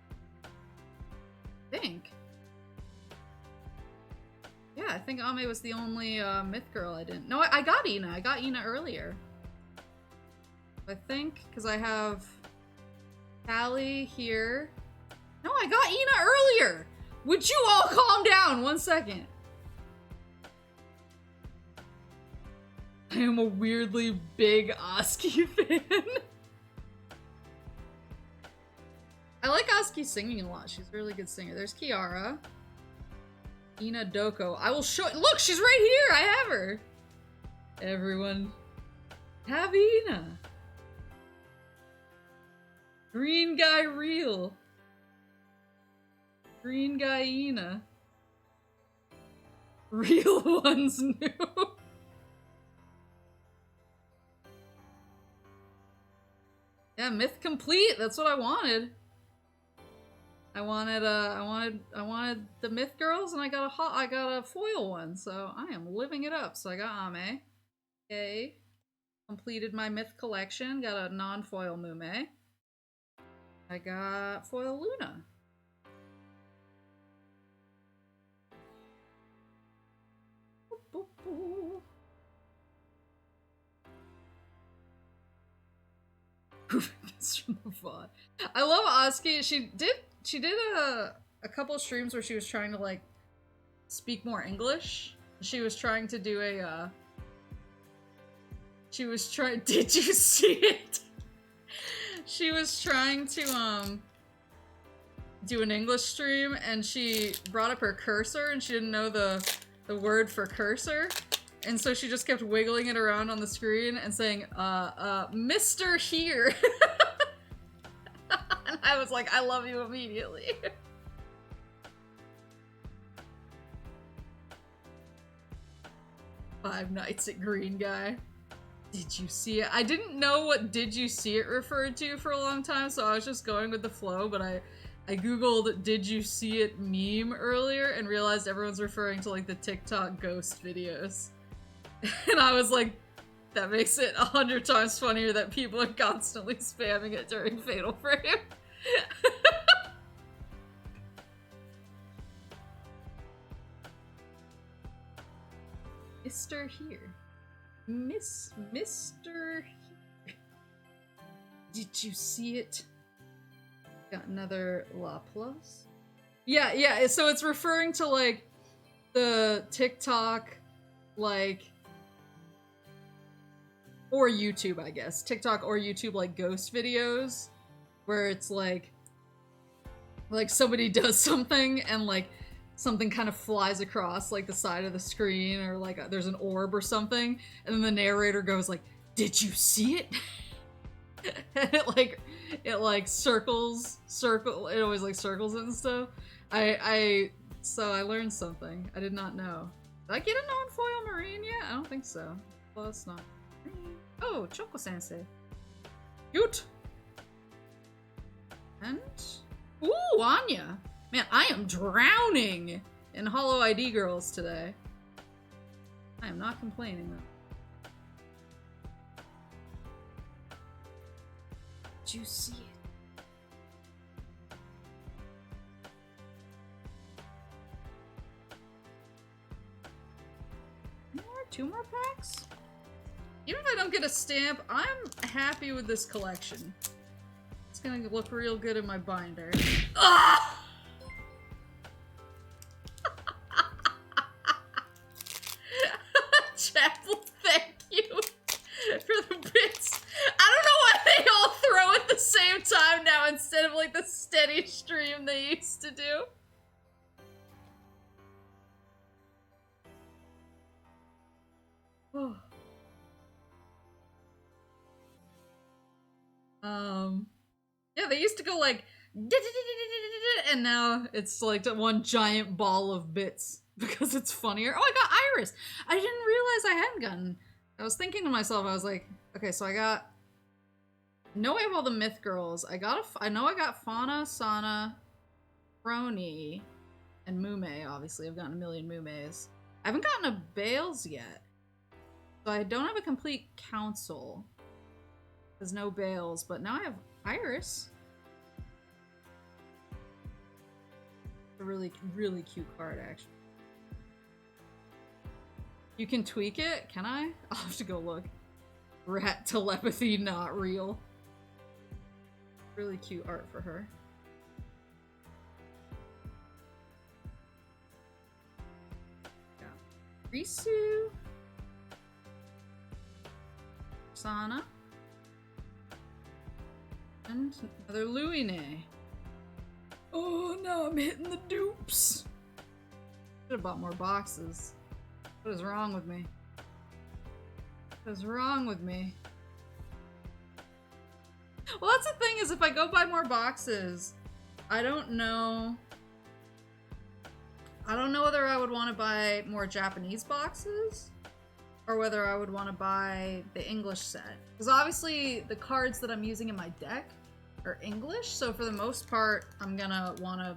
I think. Yeah, I think Ame was the only Myth girl I didn't. No, I got Ina. I got Ina earlier. I think, because I have Callie here. No, I got Ina earlier! Would you all calm down 1 second? I am a weirdly big Oski fan. I like Oski singing a lot. She's a really good singer. There's Kiara. Ina Doko. I will show- Look, she's right here! I have her! Everyone. Have Ina. Green guy real. Green guy Ina. Real ones new. Yeah, myth complete. That's what I wanted. I wanted the myth girls, and I got a foil one, so I am living it up. So I got Ame. Okay. Completed my myth collection. Got a non-foil Mume. I got foil Luna. This from the VOD. I love Oski. She did a couple of streams where she was trying to like speak more English. She was trying to do a did you see it? She was trying to do an English stream, and she brought up her cursor, and she didn't know the word for cursor. And so she just kept wiggling it around on the screen and saying, Mr. Here. And I was like, I love you immediately. Five Nights at Green Guy. Did you see it? I didn't know what did you see it referred to for a long time, so I was just going with the flow, but I googled did you see it meme earlier and realized everyone's referring to like the TikTok ghost videos. And I was like, That makes it 100 times funnier that people are constantly spamming it during Fatal Frame. Mr. Here. Mr. Here. Did you see it? Got another La Plus. Yeah, so it's referring to, like, the TikTok, like, or YouTube, I guess. TikTok or YouTube, like, ghost videos, where it's, like somebody does something, and, like, something kind of flies across, like, the side of the screen, or, like, there's an orb or something, and then the narrator goes, like, did you see it? And it circles, it always, like, circles and stuff. So I learned something. I did not know. Did I get a non-foil marine yet? I don't think so. Well, it's not. Oh, Choco-sensei. Cute! And... ooh, Anya! Man, I am drowning in Holo ID girls today. I am not complaining, though. Did you see it? Two more packs? Even if I don't get a stamp, I'm happy with this collection. It's gonna look real good in my binder. Ah! Chapel, thank you for the bits. I don't know why they all throw at the same time now instead of like the steady stream they used to do. Yeah, they used to go like, and now it's like one giant ball of bits because it's funnier. Oh, I got Iris! I didn't realize I hadn't gotten. I was thinking to myself, I was like, okay, so I got. No, I have all the myth girls. I know I got Fauna, Sana, Crony, and Mume. Obviously, I've gotten a million Mumes. I haven't gotten a Bales yet. So I don't have a complete council. There's no Bales, but now I have Iris. A really, really cute card, actually. You can tweak it? Can I? I'll have to go look. Rat telepathy, not real. Really cute art for her. Yeah. Risu. Sana. And another Luine. Oh, no, I'm hitting the dupes. Should have bought more boxes. What is wrong with me? What is wrong with me? Well, that's the thing, is if I go buy more boxes, I don't know whether I would want to buy more Japanese boxes or whether I would want to buy the English set. Because obviously the cards that I'm using in my deck are English, so for the most part, I'm gonna want to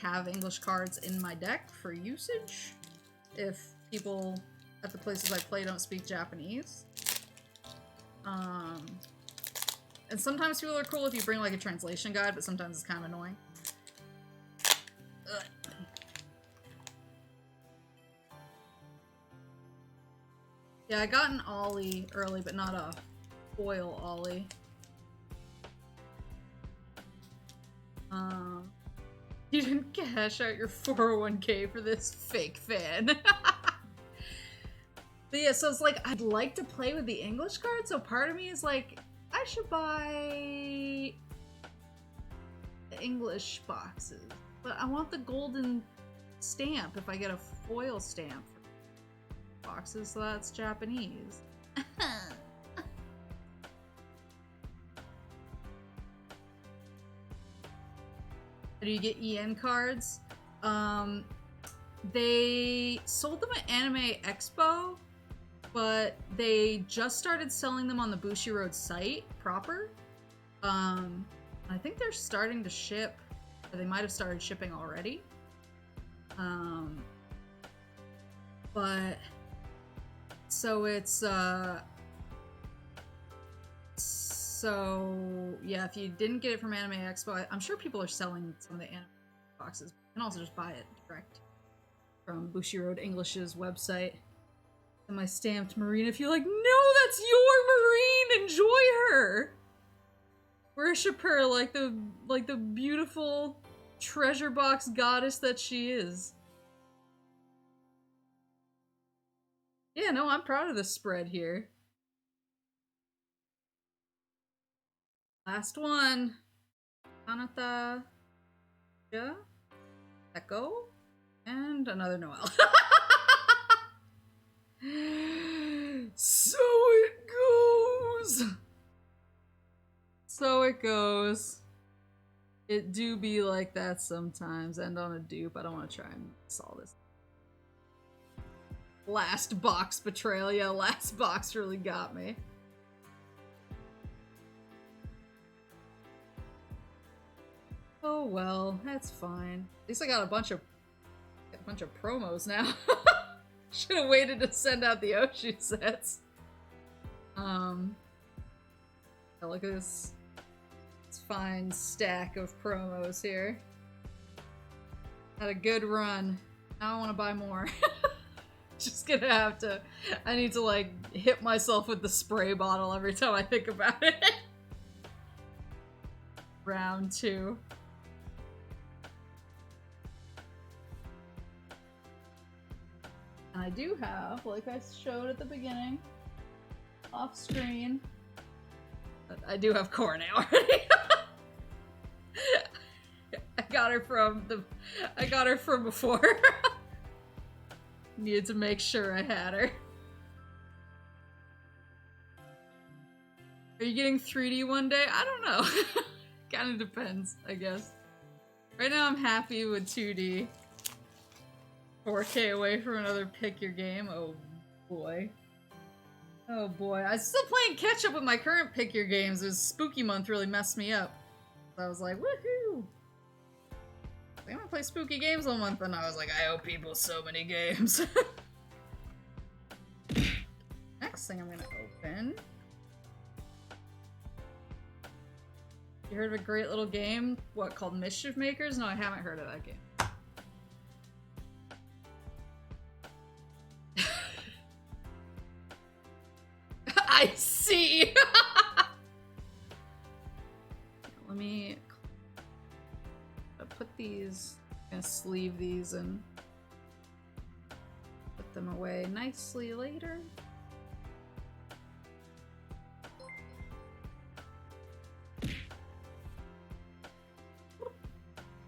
have English cards in my deck for usage if people at the places I play don't speak Japanese. And sometimes people are cool if you bring like a translation guide, but sometimes it's kind of annoying. Ugh. Yeah, I got an Ollie early, but not a foil Ollie. You didn't cash out your 401k for this fake fan. But yeah, so it's like, I'd like to play with the English cards, so part of me is like, I should buy the English boxes. But I want the golden stamp if I get a foil stamp for boxes, so that's Japanese. Do you get EN cards? They sold them at Anime Expo, but they just started selling them on the Bushiroad site proper. I think they're starting to ship, or they might have started shipping already. But So it's, so, yeah, if you didn't get it from Anime Expo, I'm sure people are selling some of the anime boxes. You can also just buy it direct from Bushiroad English's website. And my stamped Marine, if you're like, no, that's your Marine! Enjoy her! Worship her like the beautiful treasure box goddess that she is. Yeah, no, I'm proud of the spread here. Last one. Anata. Yeah. Echo. And another Noel. So it goes. So it goes. It do be like that sometimes. End on a dupe. I don't want to try and miss all this. Last box betrayal. Yeah, last box really got me. Oh well, that's fine. At least I got a bunch of promos now. Should have waited to send out the Oshi sets. Look at this fine stack of promos here. Had a good run. Now I want to buy more. Just gonna have to. I need to like hit myself with the spray bottle every time I think about it. Round 2. And I do have, like I showed at the beginning, off screen, I do have Corne already. I got her from before. Needed to make sure I had her. Are you getting 3D one day? I don't know. Kind of depends, I guess. Right now I'm happy with 2D. 4K away from another pick your game. Oh boy. Oh boy. I'm still playing catch up with my current pick your games. This spooky month really messed me up. So I was like, woohoo! I'm gonna play spooky games all month, and I was like, I owe people so many games. Next thing I'm gonna open. You heard of a great little game? What, called Mischief Makers? No, I haven't heard of that game. I see! Let me put these, I'm gonna sleeve these and put them away nicely later.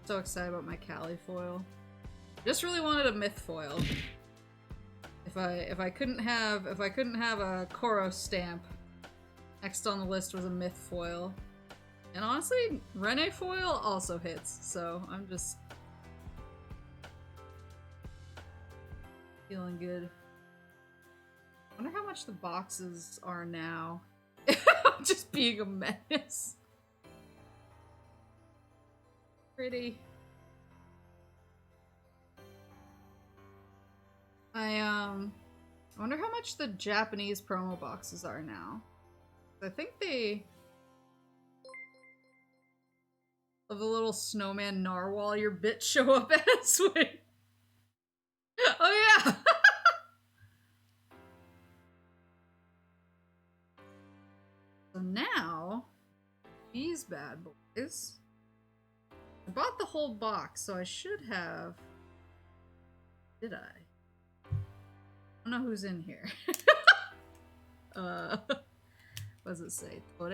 So excited about my Cali foil. Just really wanted a myth foil. If I couldn't have a Koro stamp, next on the list was a myth foil. And honestly, Rene foil also hits, so I'm just feeling good. I wonder how much the boxes are now. Just being a menace. Pretty. I wonder how much the Japanese promo boxes are now. I think they have a little snowman narwhal your bits show up as. Wait. Oh yeah. So now these bad boys. I bought the whole box, so I should have. Did I? I don't know who's in here. What does it say? Tore.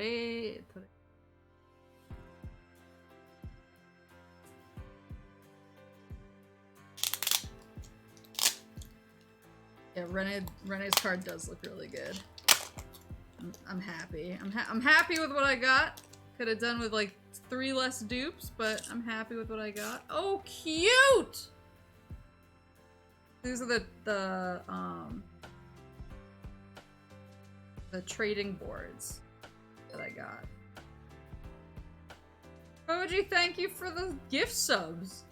Yeah, Rene's card does look really good. I'm happy. I'm happy with what I got. Could have done with like 3 less dupes, but I'm happy with what I got. Oh, cute! These are the trading boards that I got. Koji, thank you for the gift subs.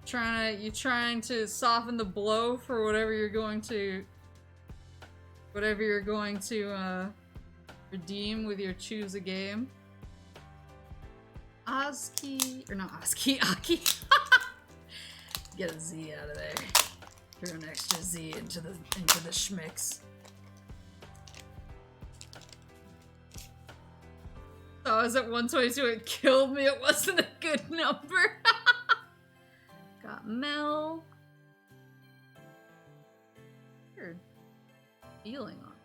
You trying to soften the blow for whatever you're going to redeem with your choose a game. Oski, or not Oski, Aki. Get a Z out of there. Throw an extra Z into the schmicks. So I was at 122, it killed me, it wasn't a good number. Got Mel. Weird feeling on it.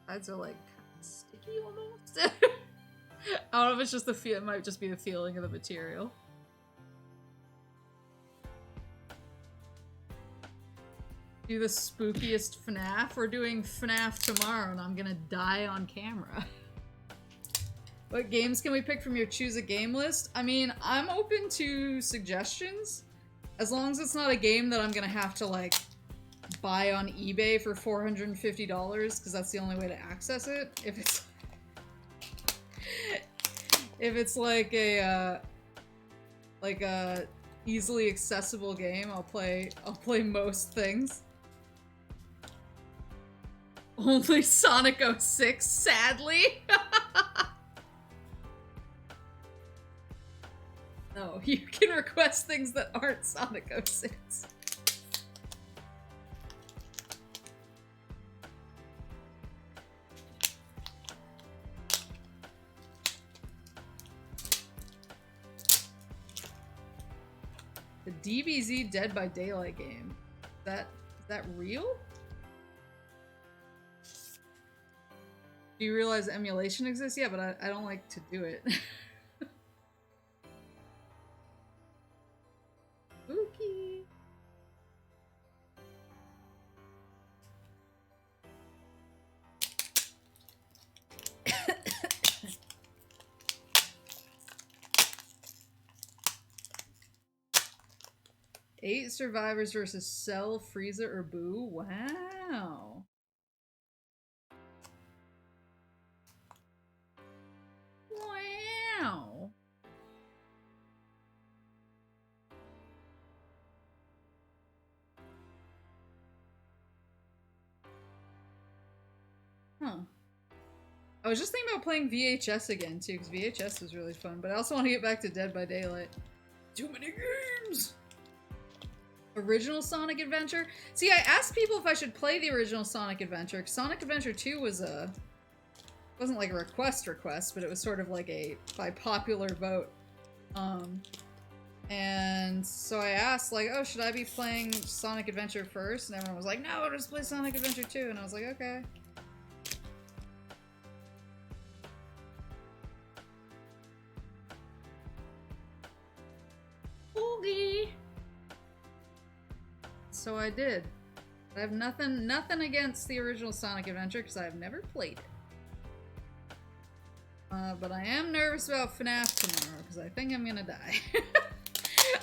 Sides are like kind of sticky almost. I don't know if it's just the feel, it might just be the feeling of the material. Do the spookiest FNAF. We're doing FNAF tomorrow and I'm gonna die on camera. What games can we pick from your choose a game list? I mean, I'm open to suggestions. As long as it's not a game that I'm gonna have to like buy on eBay for $450 because that's the only way to access it. If it's like a easily accessible game, I'll play most things. Only Sonic 06, sadly. No, you can request things that aren't Sonic 06. The DBZ Dead by Daylight game. Is that real? Do you realize emulation exists? Yeah, but I don't like to do it. Spooky. Eight survivors versus Cell, Frieza, or Boo. Wow. Wow. Huh. I was just thinking about playing VHS again too, because VHS was really fun, but I also want to get back to Dead by Daylight. Too many games! Original Sonic Adventure? See, I asked people if I should play the original Sonic Adventure, because Sonic Adventure 2 was wasn't like a request, but it was sort of like a by popular vote. And so I asked, like, oh, should I be playing Sonic Adventure first? And everyone was like, no, just play Sonic Adventure 2. And I was like, okay. Oogie. So I did. I have nothing against the original Sonic Adventure because I've never played it. But I am nervous about FNAF tomorrow because I think I'm gonna die.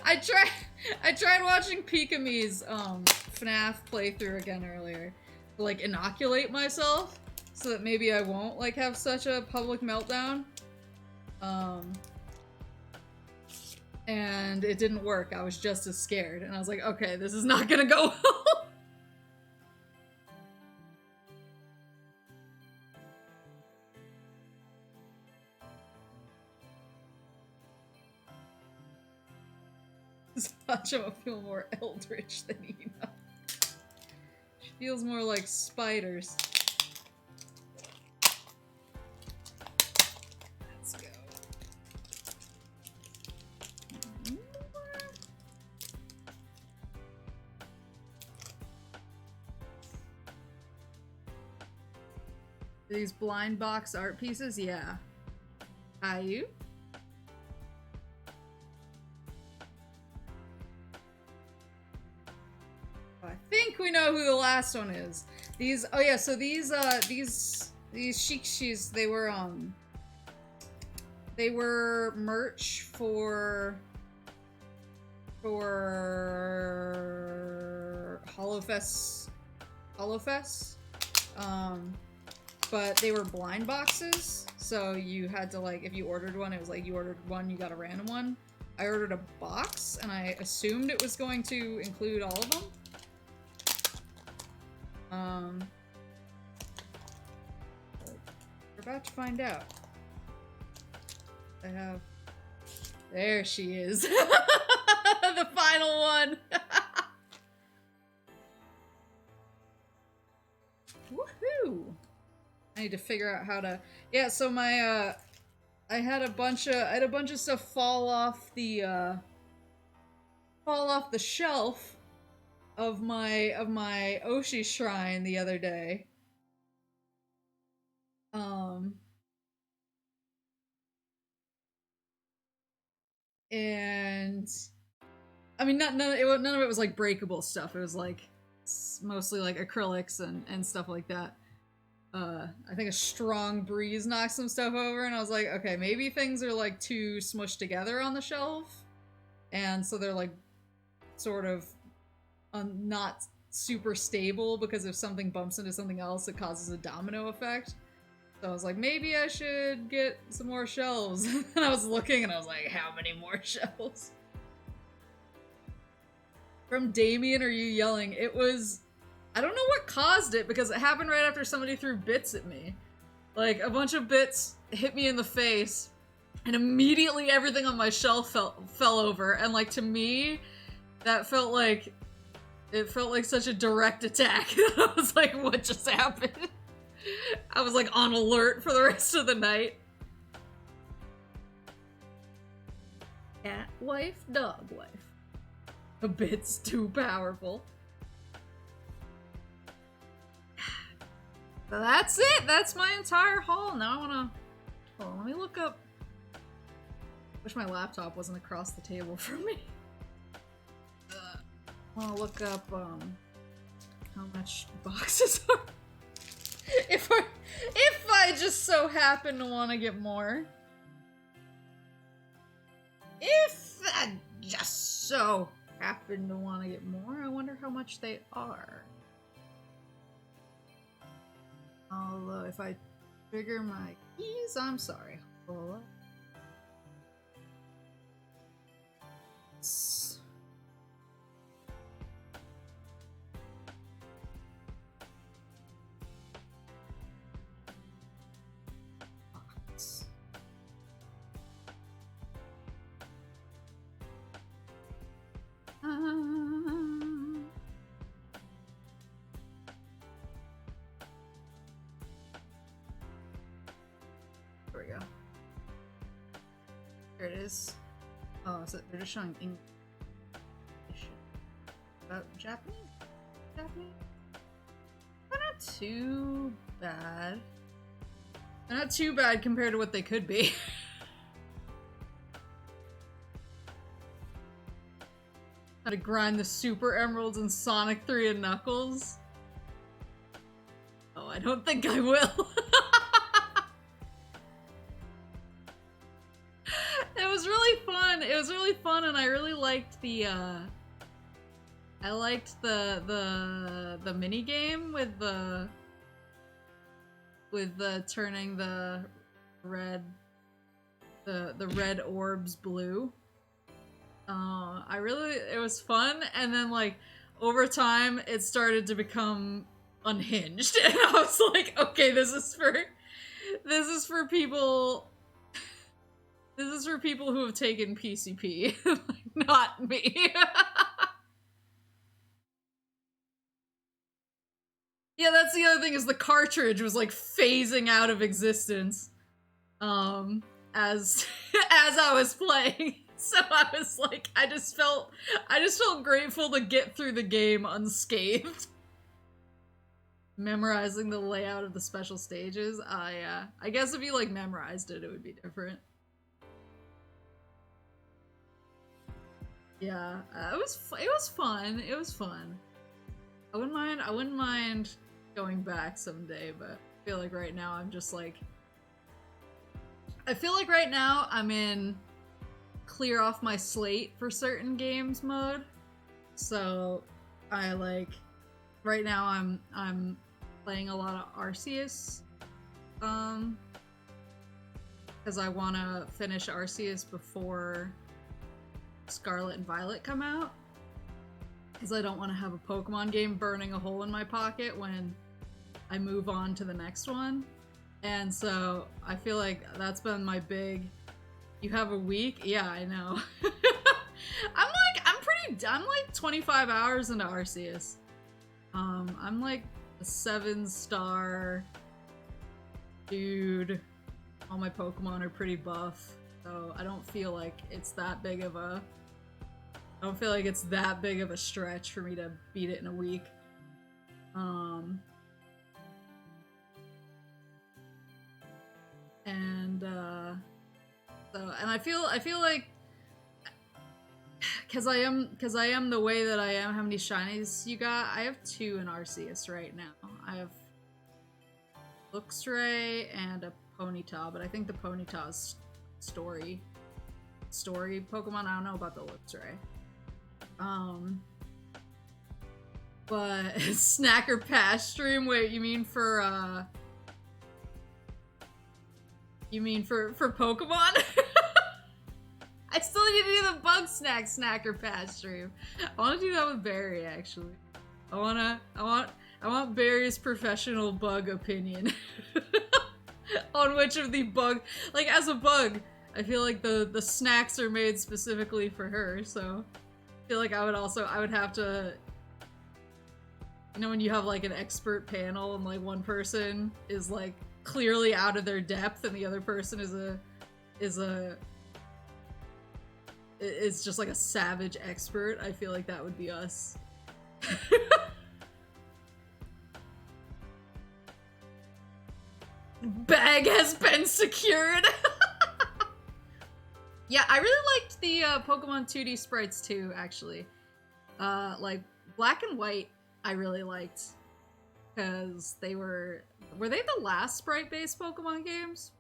I tried watching Pikami's FNAF playthrough again earlier to like inoculate myself so that maybe I won't like have such a public meltdown. And it didn't work. I was just as scared and I was like, okay, this is not gonna go well. Pacha feel more eldritch than Ina. She feels more like spiders. Let's go. These blind box art pieces? Yeah. Caillou? I think we know who the last one is. These, oh yeah, so these shikshis, they were merch for HoloFest. but they were blind boxes, so you had to, like, if you ordered one, it was like you ordered one, you got a random one. I ordered a box, and I assumed it was going to include all of them. We're about to find out. I have... There she is. The final one. Woohoo! I need to figure out how to... Yeah, so my, I had a bunch of stuff fall off the shelf of my Oshi shrine the other day. And I mean, none of it was like breakable stuff. It was like mostly like acrylics and stuff like that. I think a strong breeze knocked some stuff over, and I was like, okay, maybe things are like too smushed together on the shelf, and so they're like sort of not super stable, because if something bumps into something else, it causes a domino effect. So I was like, maybe I should get some more shelves. And I was looking and I was like, how many more shelves? From Damien, are you yelling? It was... I don't know what caused it, because it happened right after somebody threw bits at me. Like, a bunch of bits hit me in the face, and immediately everything on my shelf fell over. And like, to me, that felt like... It felt like such a direct attack. I was like, what just happened? I was like on alert for the rest of the night. Cat wife, dog wife. A bit's too powerful. So that's it! That's my entire haul. Now I wanna... Hold on, let me look up... Wish my laptop wasn't across the table from me. I wanna look up, how much boxes are... If I just so happen to want to get more. If I just so happen to want to get more, I wonder how much they are. Although, if I trigger my keys, I'm sorry. Hold up. There we go. There it is. Oh, is it? They're just showing English. About Japanese? Japanese? They're not too bad. They're not too bad compared to what they could be. How to grind the super emeralds in Sonic 3 and Knuckles? Oh, I don't think I will. It was really fun. It was really fun, and I really liked the I liked the mini game with the turning the red orbs blue. It was fun, and then like over time it started to become unhinged, and I was like, okay, this is for people who have taken PCP, not me. Yeah, that's the other thing, is the cartridge was like phasing out of existence as I was playing. So I was like, I just felt grateful to get through the game unscathed. Memorizing the layout of the special stages, I guess if you like memorized it, it would be different. Yeah, it was fun. It was fun. I wouldn't mind going back someday, but I feel like right now I'm just like, I'm in clear off my slate for certain games mode. So I like, right now I'm playing a lot of Arceus, because I want to finish Arceus before Scarlet and Violet come out. Because I don't want to have a Pokemon game burning a hole in my pocket when I move on to the next one. And so I feel like that's been my big, you have a week? Yeah, I know. I'm like 25 hours into Arceus. I'm like a 7-star dude. All my Pokemon are pretty buff, so I don't feel like it's that big of a stretch for me to beat it in a week. And I feel like because I am the way that I am. How many shinies you got? I have 2 in Arceus right now. I have Luxray and a Ponyta, but I think the Ponyta is story Pokemon. I don't know about the Luxray. But Snacker Pass stream. Wait, you mean for Pokemon? I still need to do the Bug Snacker Pass stream. I want to do that with Barry, actually. I want Barry's professional bug opinion on which of the bug, like as a bug, I feel like the snacks are made specifically for her, so I feel like I would have to, you know, when you have like an expert panel and like one person is like clearly out of their depth and the other person is just like a savage expert. I feel like that would be us. Bag has been secured. Yeah, I really liked the Pokemon 2D sprites too, actually. Like Black and White, I really liked because were they the last sprite-based Pokemon games?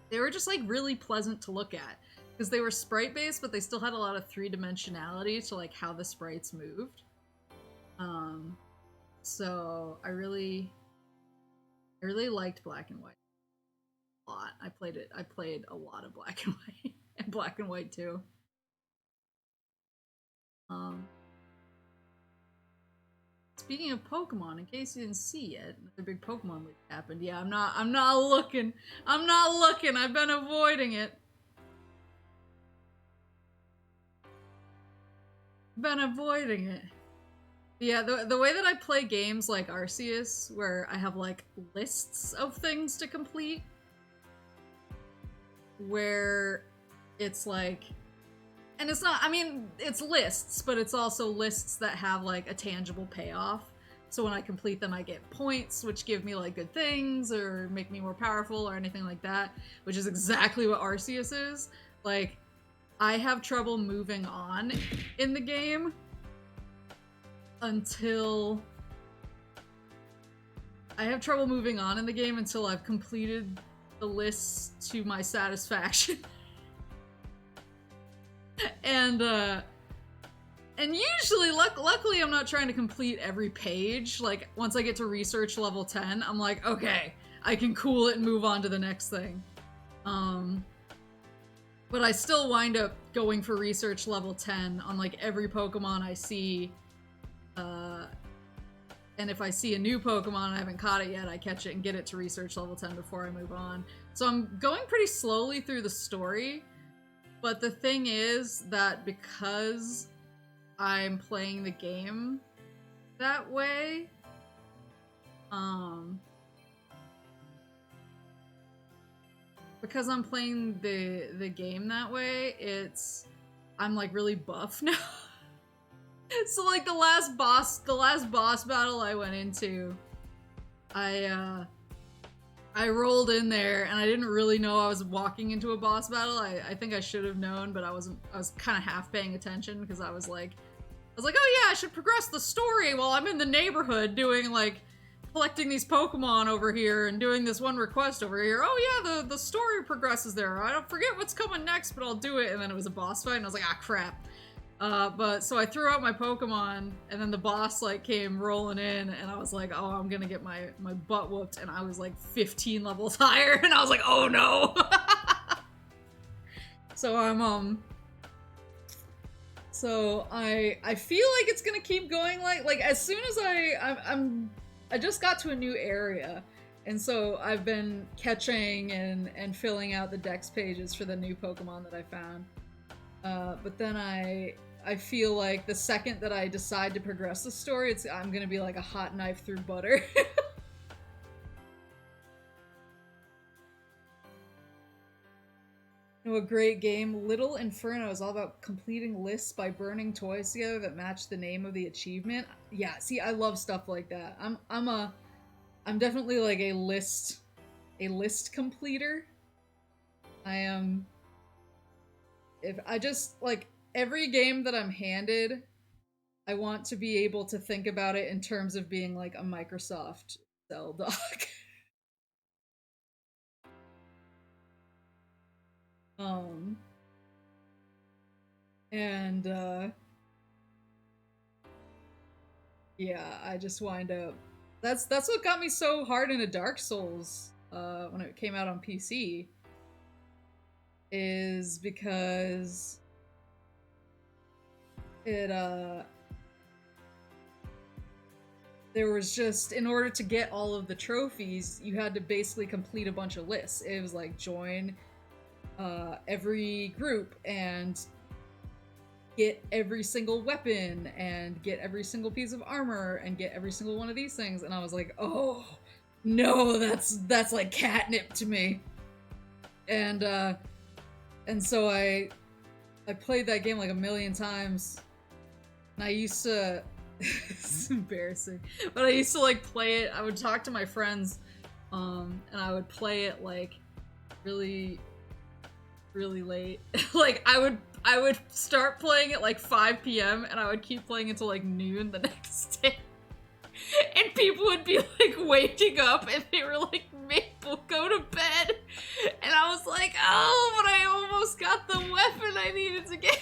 They were just like really pleasant to look at because they were sprite-based, but they still had a lot of three-dimensionality to like how the sprites moved. So I really liked Black and White a lot. I played a lot of Black and White and Black and White too. Speaking of Pokemon, in case you didn't see yet, another big Pokemon leak happened. Yeah, I'm not looking. I've been avoiding it. Yeah, the way that I play games like Arceus, where I have like lists of things to complete, where it's like, and it's not, I mean, it's lists, but it's also lists that have like a tangible payoff. So when I complete them, I get points, which give me like good things or make me more powerful or anything like that, which is exactly what Arceus is. Like, I have trouble moving on in the game until I've completed the list to my satisfaction. And usually, luckily I'm not trying to complete every page. Like, once I get to research level 10, I'm like, okay, I can cool it and move on to the next thing. But I still wind up going for research level 10 on like every Pokemon I see. And if I see a new Pokemon and I haven't caught it yet, I catch it and get it to research level 10 before I move on. So I'm going pretty slowly through the story. But the thing is that because I'm playing the game that way, because I'm playing the game that way, I'm like really buff now. So like the last boss battle I went into, I rolled in there and I didn't really know I was walking into a boss battle. I think I should have known, but I was kind of half paying attention because I was like, oh yeah, I should progress the story while I'm in the neighborhood doing like collecting these Pokemon over here and doing this one request over here. Oh yeah, the story progresses there. I don't forget what's coming next, but I'll do it. And then it was a boss fight and I was like, ah, crap. But so I threw out my Pokemon, and then the boss like came rolling in, and I was like, oh, I'm gonna get my butt whooped, and I was like 15 levels higher, and I was like, oh no. So so I feel like it's gonna keep going like as soon as I just got to a new area, and so I've been catching and filling out the dex pages for the new Pokemon that I found. But then I feel like the second that I decide to progress the story, I'm gonna be like a hot knife through butter. You know, a great game, Little Inferno, is all about completing lists by burning toys together that match the name of the achievement. Yeah, see, I love stuff like that. I'm definitely like a list completer. I am. If I just like every game that I'm handed, I want to be able to think about it in terms of being like a Microsoft Excel doc. And yeah, I just wind up. That's what got me so hard into Dark Souls when it came out on PC. Is because it there was just, in order to get all of the trophies, you had to basically complete a bunch of lists. It was like join every group and get every single weapon and get every single piece of armor and get every single one of these things, and I was like, oh no, that's like catnip to me. And so I played that game like a million times, and I used to it's embarrassing, but I used to like play it. I would talk to my friends and I would play it like really late. Like I would start playing at like 5 p.m. and I would keep playing until like noon the next day. And people would be like waking up and they were like, Maple, go to bed. And I was like, oh, but I almost got the weapon I needed to get.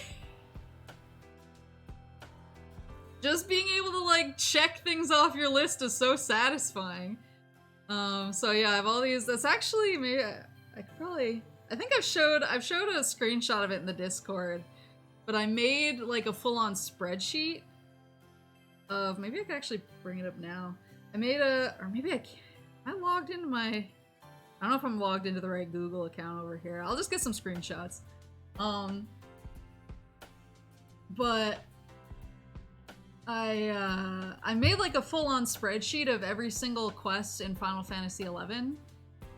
Just being able to like check things off your list is so satisfying. So yeah, I have all these. That's actually, maybe I could probably, I think I've showed a screenshot of it in the Discord, but I made like a full-on spreadsheet of, maybe I could actually bring it up now. I made or maybe I can't. I logged into my, I don't know if I'm logged into the right Google account over here. I'll just get some screenshots. But I made like a full-on spreadsheet of every single quest in Final Fantasy XI,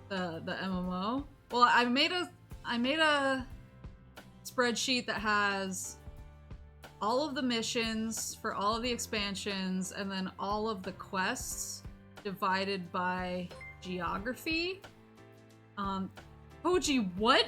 the MMO. Well, I made a spreadsheet that has all of the missions for all of the expansions, and then all of the quests divided by geography. Koji, what?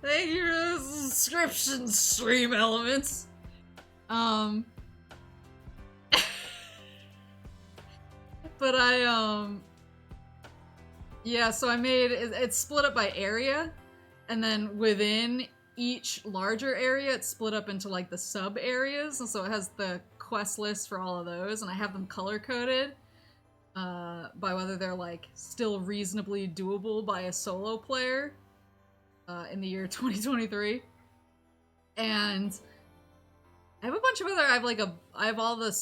Thank you for the subscription, Stream Elements. But yeah, so I made it's split up by area, and then within each larger area it's split up into like the sub areas, and so it has the quest list for all of those, and I have them color coded by whether they're like still reasonably doable by a solo player in the year 2023. And I have a bunch of other, I have all the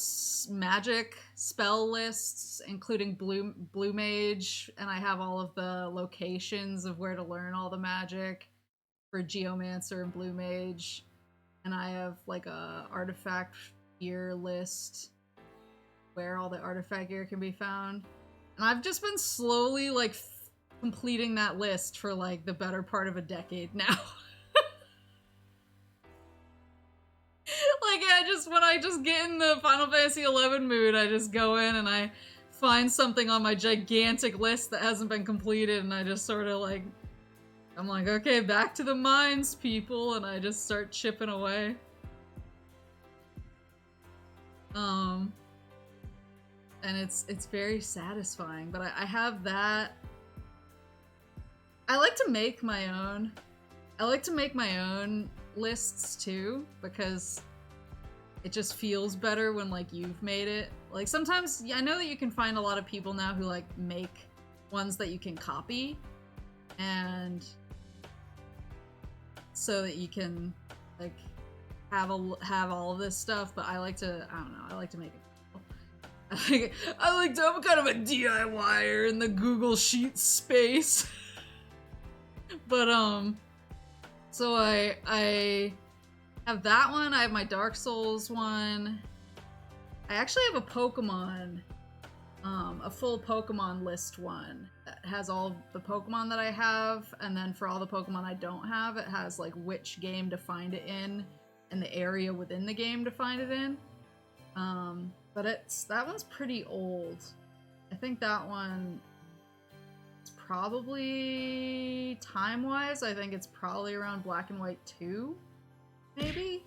magic spell lists, including blue mage, and I have all of the locations of where to learn all the magic for geomancer and blue mage, and I have like a artifact gear list where all the artifact gear can be found, and I've just been slowly like completing that list for like the better part of a decade now. Like, when I just get in the Final Fantasy XI mood, I just go in and I find something on my gigantic list that hasn't been completed, and I just sort of like I'm like, okay, back to the mines, people, and I just start chipping away. And it's very satisfying, but I have that. I like to make my own. I like to make my own lists too, because it just feels better when like you've made it. Like sometimes, I know that you can find a lot of people now who like make ones that you can copy, and so that you can like have all of this stuff. But I like to, I don't know, I like to make it. I'm kind of a DIYer in the Google Sheets space. But so I have that one. I have my Dark Souls one. I actually have a Pokemon, a full Pokemon list one that has all the Pokemon that I have, and then for all the Pokemon I don't have, it has like which game to find it in and the area within the game to find it in. But that one's pretty old. I think that one is probably, time-wise, I think it's probably around Black and White 2, maybe?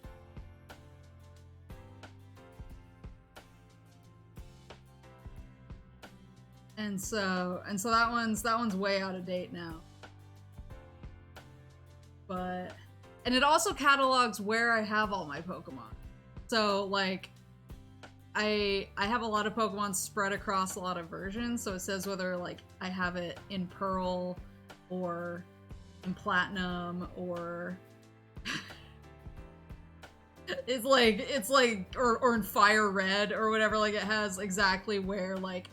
And so that one's way out of date now. But, and it also catalogs where I have all my Pokemon. So like, I have a lot of Pokemon spread across a lot of versions, so it says whether like I have it in Pearl or in Platinum or it's like or in Fire Red or whatever. Like it has exactly where like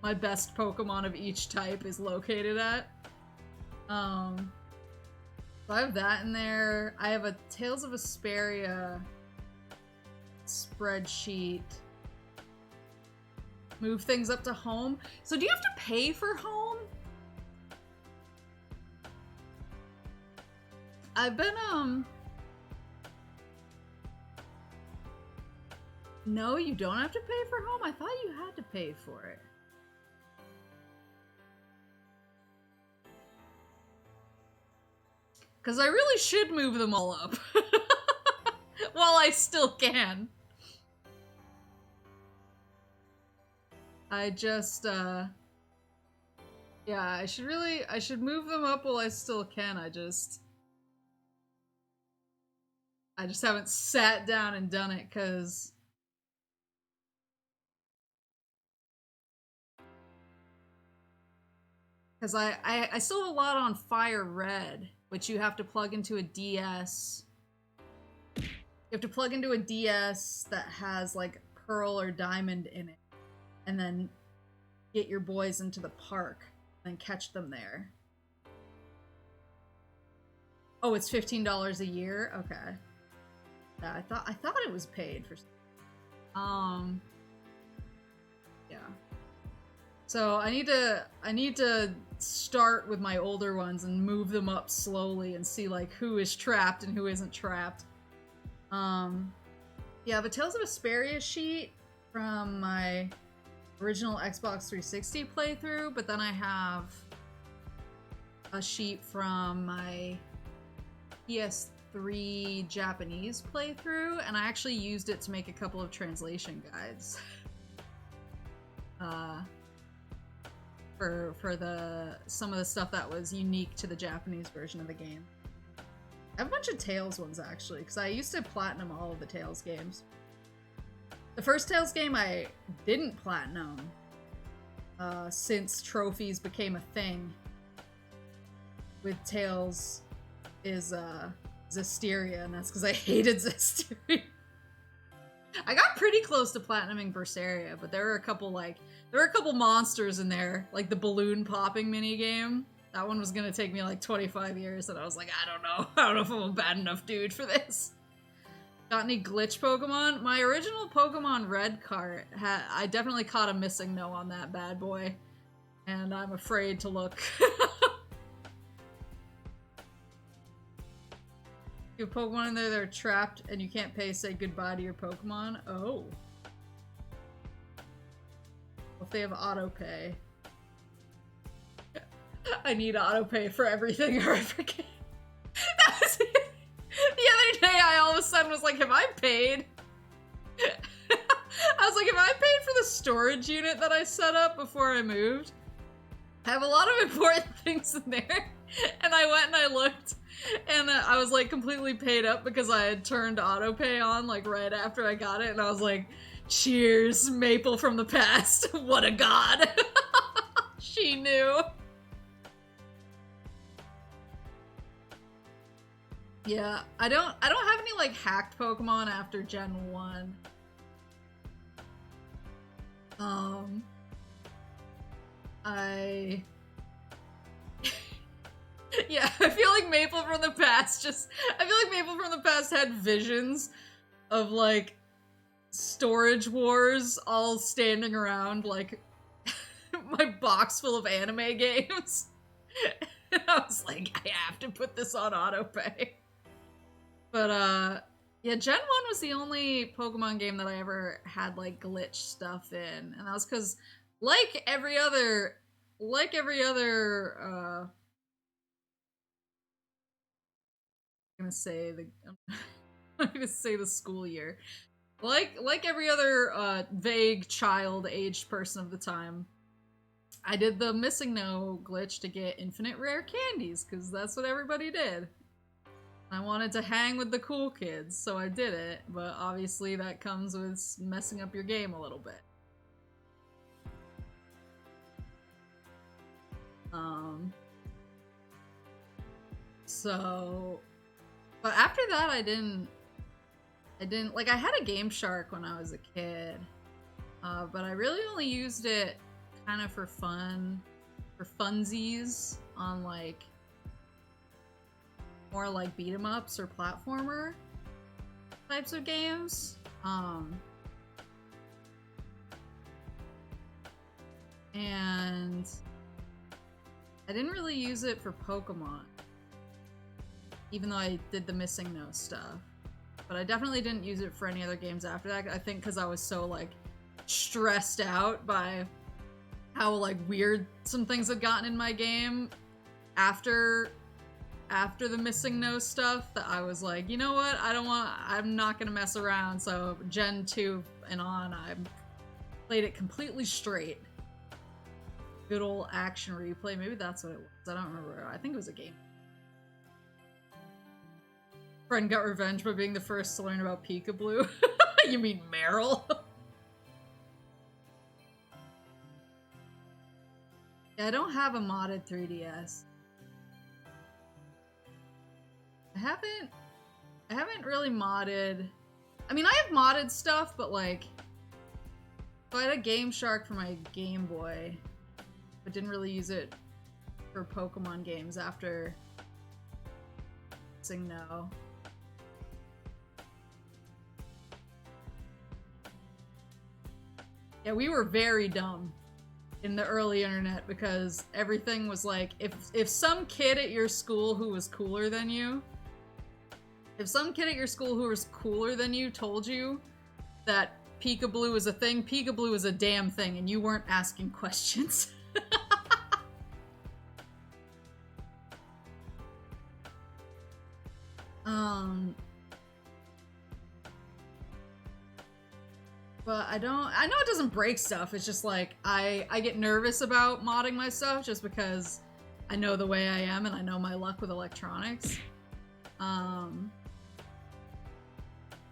my best Pokemon of each type is located at. So I have that in there. I have a Tales of Vesperia spreadsheet. Move things up to home. So do you have to pay for home? I've been, no, you don't have to pay for home? I thought you had to pay for it. Because I really should move them all up. While I still can. I just, yeah, I should move them up while I still can. I just haven't sat down and done it, because I still have a lot on Fire Red, which you have to plug into a DS. You have to plug into a DS that has like Pearl or Diamond in it, and then get your boys into the park and catch them there. Oh, it's $15 a year? Okay. Yeah, I thought it was paid for. Yeah. So I need to start with my older ones and move them up slowly and see like who is trapped and who isn't trapped. Yeah, the Tales of Vesperia sheet from my original Xbox 360 playthrough, but then I have a sheet from my PS3 Japanese playthrough, and I actually used it to make a couple of translation guides. For some of the stuff that was unique to the Japanese version of the game. I have a bunch of Tales ones actually, because I used to platinum all of the Tales games. The first Tales game I didn't platinum, since trophies became a thing with Tales, is Zestiria, and that's because I hated Zestiria. I got pretty close to platinuming Berseria, but there were a couple monsters in there, like the balloon popping minigame. That one was gonna take me like 25 years, and I was like, I don't know if I'm a bad enough dude for this. Got any glitch Pokemon? My original Pokemon Red cart, I definitely caught a missing no on that bad boy, and I'm afraid to look. You have Pokemon in there that are trapped and you can't pay, say goodbye to your Pokemon? Oh. If they have auto pay. I need autopay for everything or I forget. That was the other day I all of a sudden was like, have I paid? I was like, have I paid for the storage unit that I set up before I moved? I have a lot of important things in there. And I went and I looked and I was like completely paid up because I had turned autopay on like right after I got it. And I was like, cheers, Maple from the past. What a god. She knew. Yeah, I don't have any like hacked Pokemon after Gen 1. Yeah, I feel like Maple from the past had visions of like storage wars all standing around like my box full of anime games. And I was like, I have to put this on autopay. But yeah, Gen 1 was the only Pokemon game that I ever had like glitch stuff in. And that was because like every other I'm gonna say the school year. Like every other vague child-aged person of the time, I did the missing no glitch to get infinite rare candies, because that's what everybody did. I wanted to hang with the cool kids, so I did it, but obviously that comes with messing up your game a little bit. So, but after that I didn't, like I had a Game Shark when I was a kid, but I really only used it kind of for fun, for funsies on like more like beat 'em ups or platformer types of games. And I didn't really use it for Pokemon, even though I did the missing no stuff. But I definitely didn't use it for any other games after that. I think because I was so like stressed out by how like weird some things had gotten in my game after the missing no stuff, that I was like, you know what, I'm not gonna mess around. So Gen 2 and on, I played it completely straight. Good old action replay. Maybe that's what it was. I don't remember. I think it was a game. Friend got revenge by being the first to learn about Peekaboo. You mean Meryl? Yeah, I don't have a modded 3DS. I haven't really modded. I mean, I have modded stuff, but like, so I had a Game Shark for my Game Boy, but didn't really use it for Pokemon games after Sing No. Yeah, we were very dumb in the early internet because everything was like, if some kid at your school who was cooler than you, told you that Peekaboo is a thing, Peekaboo is a damn thing, and you weren't asking questions. But I know it doesn't break stuff. It's just like, I get nervous about modding my stuff just because I know the way I am and I know my luck with electronics.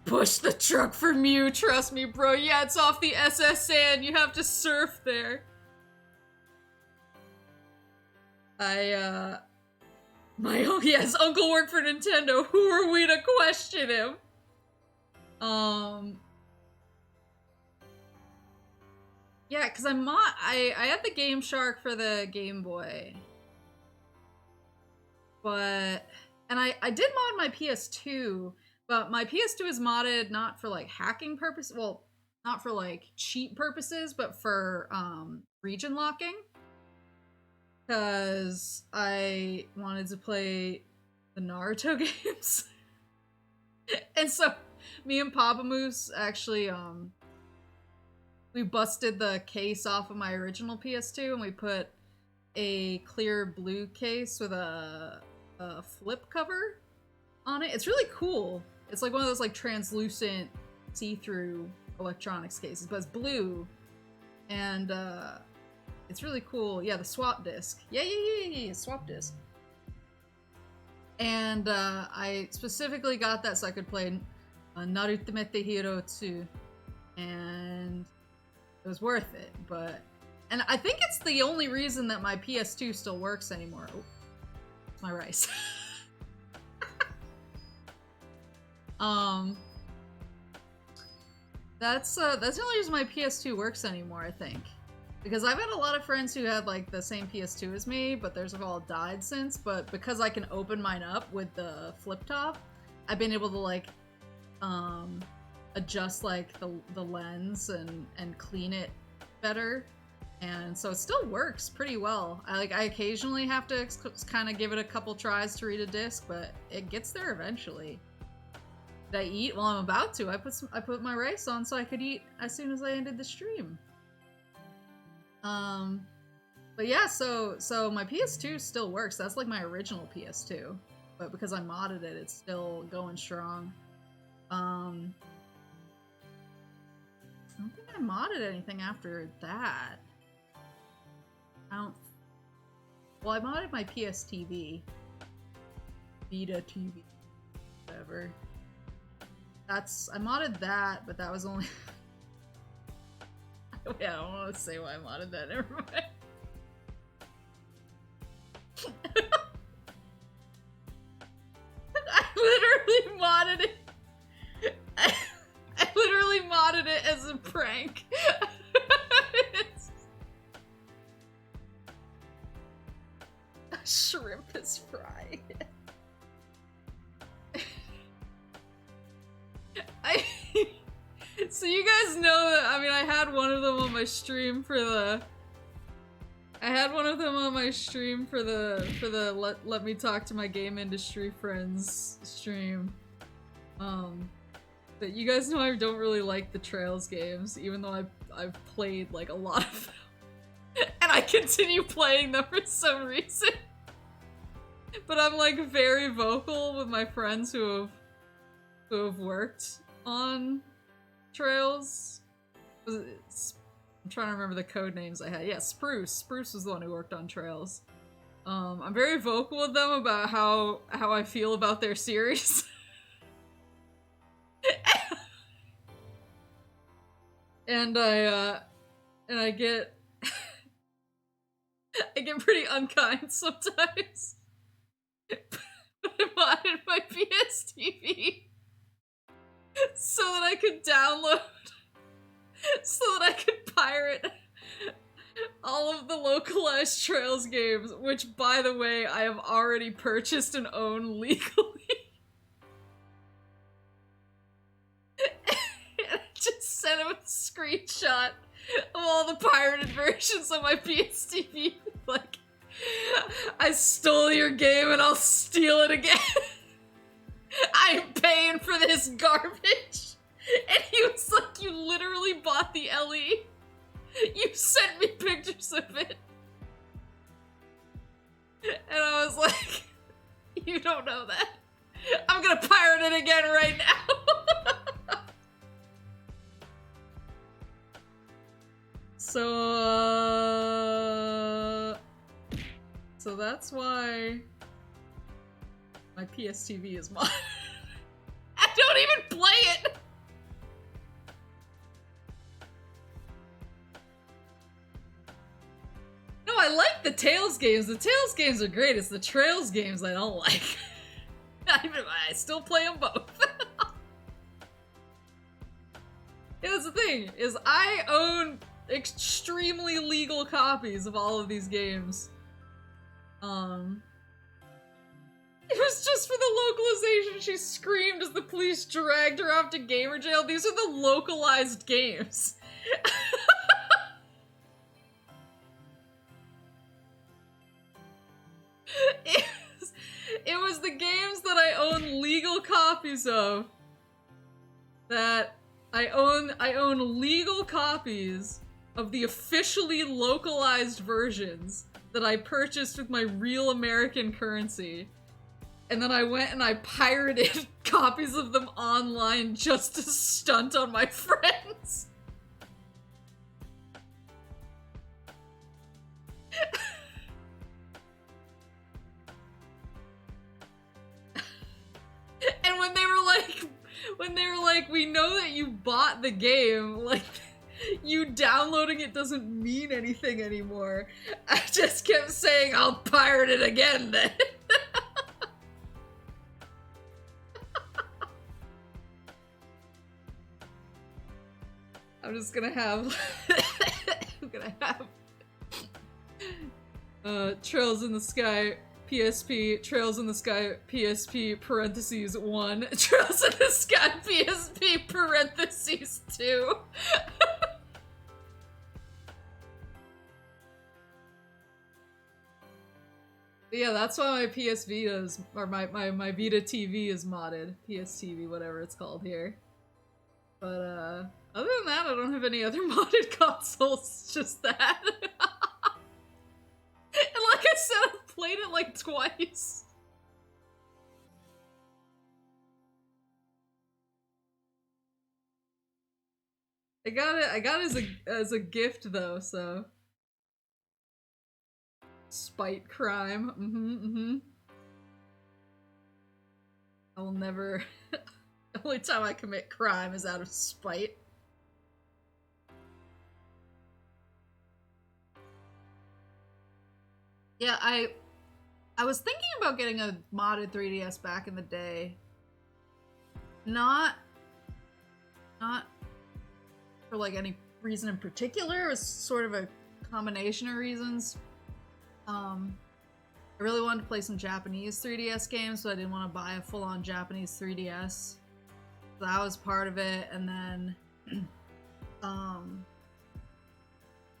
Push the truck for Mew, trust me, bro. Yeah, it's off the SSN. You have to surf there. Yes, uncle worked for Nintendo. Who are we to question him? Yeah, because I had the Game Shark for the Game Boy. And I did mod my PS2, but my PS2 is modded not for like hacking purposes, well, not for like cheat purposes, but for region locking. Because I wanted to play the Naruto games. And so me and Papa Moose actually we busted the case off of my original PS2 and we put a clear blue case with a flip cover on it. It's really cool. It's like one of those like translucent see-through electronics cases, but it's blue, and it's really cool. Yeah, the swap disc. Yeah, swap disc. And I specifically got that so I could play Naruto Hero 2, and it was worth it. And I think it's the only reason that my PS2 still works anymore. Oh, it's my rice. That's the only reason my PS2 works anymore, I think. Because I've had a lot of friends who had like the same PS2 as me, but theirs have all died since. But because I can open mine up with the flip top, I've been able to like adjust like the lens and clean it better. And so it still works pretty well. I occasionally have to kind of give it a couple tries to read a disc, but it gets there eventually. Did I eat? Well, I'm about to. I put my rice on so I could eat as soon as I ended the stream. But yeah, so my PS2 still works. That's like my original PS2, but because I modded it, it's still going strong. I don't think I modded anything after that. Well, I modded my PS TV. Vita TV. Whatever. I modded that, but that was only... Yeah, I don't want to say why I modded that, never mind. I literally modded it. I literally modded it as a prank. Shrimp is fried. So you guys know that, I mean, I had one of them on my stream for the let me talk to my game industry friends stream. But you guys know I don't really like the Trails games, even though I've played like a lot of them. And I continue playing them for some reason. But I'm like very vocal with my friends who have worked on Trails. I'm trying to remember the code names I had. Yeah, Spruce. Spruce was the one who worked on Trails. I'm very vocal with them about how I feel about their series. And I get pretty unkind sometimes. But I modded my PS TV so that I could download, so that I could pirate all of the localized Trails games, which, by the way, I have already purchased and own legally. And I just sent him a screenshot of all the pirated versions of my PS TV. Like, I stole your game and I'll steal it again. I'm paying for this garbage. And he was like, you literally bought the LE. You sent me pictures of it. And I was like, you don't know that. I'm gonna pirate it again right now. So that's why my PS TV is mine. I don't even play it! No, I like the Tales games. The Tales games are great. It's the Trails games I don't like. I still play them both. Yeah, that's the thing, is I own extremely legal copies of all of these games. It was just for the localization. She screamed as the police dragged her off to gamer jail. These are the localized games. It was the games that I own legal copies of. That I own legal copies of the officially localized versions that I purchased with my real American currency. And then I went and I pirated copies of them online just to stunt on my friends. And when they were like, we know that you bought the game, like, you downloading it doesn't mean anything anymore. I just kept saying, I'll pirate it again then. I'm just gonna have Trails in the Sky PSP, Trails in the Sky PSP parentheses 1, Trails in the Sky PSP parentheses 2. Yeah, that's why my PS Vita is, or my Vita TV is modded. PS TV, whatever it's called here. But, other than that, I don't have any other modded consoles, it's just that. And like I said, I've played it like twice. I got it as a gift though, so. Spite crime. I will never. The only time I commit crime is out of spite. Yeah, I was thinking about getting a modded 3DS back in the day. Not for like any reason in particular. It was sort of a combination of reasons. I really wanted to play some Japanese 3DS games, so I didn't want to buy a full-on Japanese 3DS. So that was part of it, and then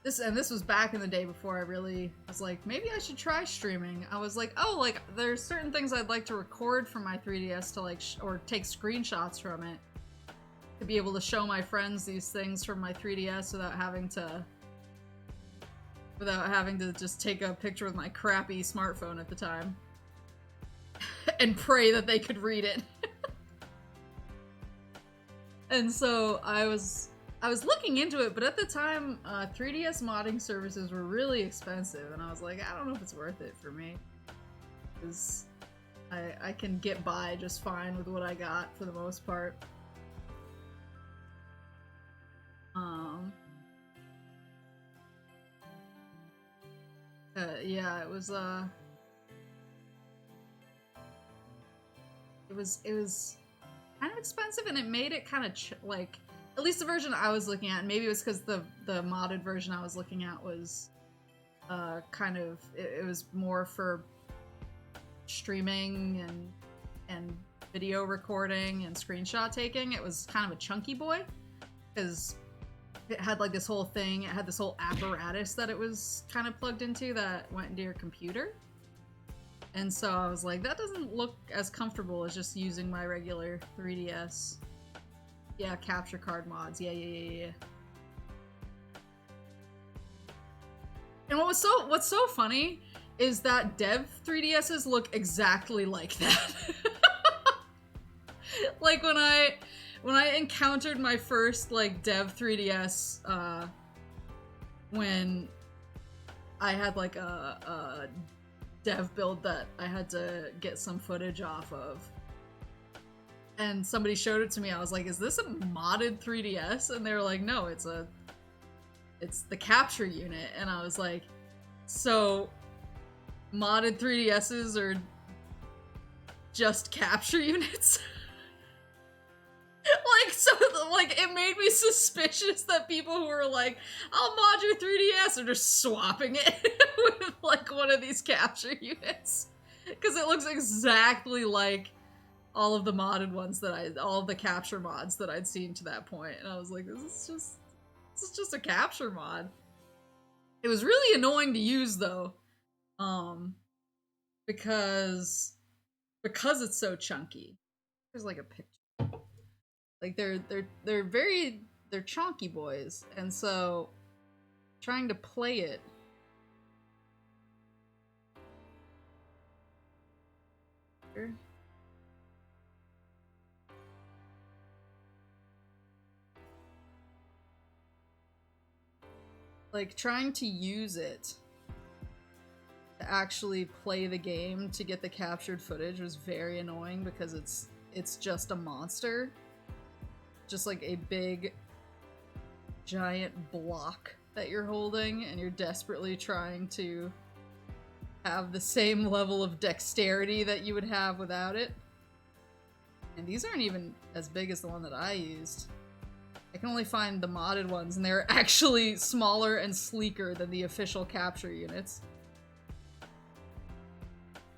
this was back in the day before I really was like, maybe I should try streaming. I was like, oh, like there's certain things I'd like to record from my 3DS to like or take screenshots from it to be able to show my friends these things from my 3DS without having to just take a picture with my crappy smartphone at the time and pray that they could read it. And so I was looking into it, but at the time 3DS modding services were really expensive, and I was like, I don't know if it's worth it for me, because I can get by just fine with what I got for the most part. Yeah, it was kind of expensive, and it made it kind of like, at least the version I was looking at, and maybe it was because the modded version I was looking at was kind of, it was more for streaming and video recording and screenshot taking. It was kind of a chunky boy, because it had like this whole thing, it had this whole apparatus that it was kind of plugged into that went into your computer. And so I was like, that doesn't look as comfortable as just using my regular 3DS. Yeah, capture card mods. Yeah. And what's so funny is that dev 3DSs look exactly like that. Like when I encountered my first like dev 3DS, when I had like a dev build that I had to get some footage off of, and somebody showed it to me, I was like, is this a modded 3DS? And they were like, no, it's the capture unit. And I was like, so modded 3DSs are just capture units? Like, so, like, it made me suspicious that people who were like, I'll mod your 3DS are just swapping it with, like, one of these capture units. Because it looks exactly like all of the modded ones all of the capture mods that I'd seen to that point. And I was like, this is just a capture mod. It was really annoying to use, though. Because it's so chunky. There's, like, a picture. Like they're chonky boys, and so trying to play it Like, trying to use it to actually play the game to get the captured footage was very annoying because it's just a monster. Just like a big, giant block that you're holding, and you're desperately trying to have the same level of dexterity that you would have without it. And these aren't even as big as the one that I used. I can only find the modded ones, and they're actually smaller and sleeker than the official capture units.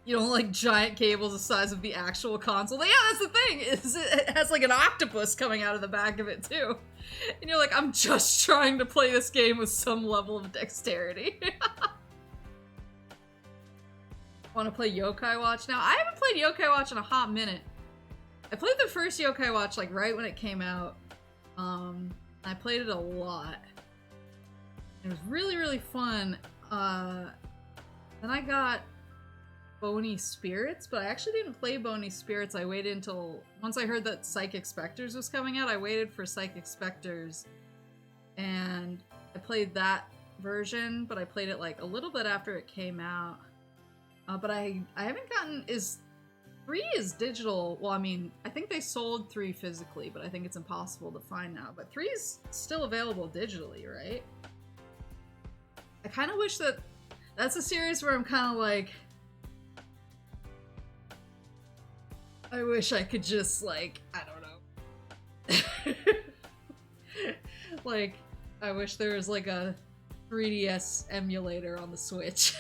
You know, like giant cables the size of the actual console. Yeah, that's the thing, is it has like an octopus coming out of the back of it too. And you're like, I'm just trying to play this game with some level of dexterity. Want to play Yokai Watch now? I haven't played Yokai Watch in a hot minute. I played the first Yokai Watch like right when it came out. I played it a lot. It was really, really fun. Then I got Bony Spirits, but I actually didn't play Bony Spirits. I waited until, once I heard that Psychic Spectres was coming out, I waited for Psychic Spectres, and I played that version, but I played it like a little bit after it came out. But I haven't gotten, 3 is digital. Well, I mean, I think they sold 3 physically, but I think it's impossible to find now. But 3 is still available digitally, right? I kind of wish that that's a series where I'm kind of like, I wish I could just, like, I don't know. Like, I wish there was, like, a 3DS emulator on the Switch.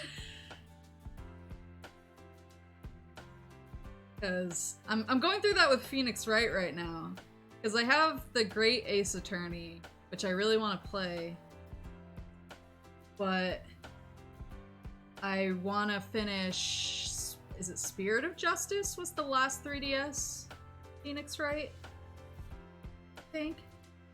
Because I'm going through that with Phoenix Wright right now. Because I have the Great Ace Attorney, which I really want to play. But I want to finish... Is it Spirit of Justice was the last 3DS Phoenix Wright? I think.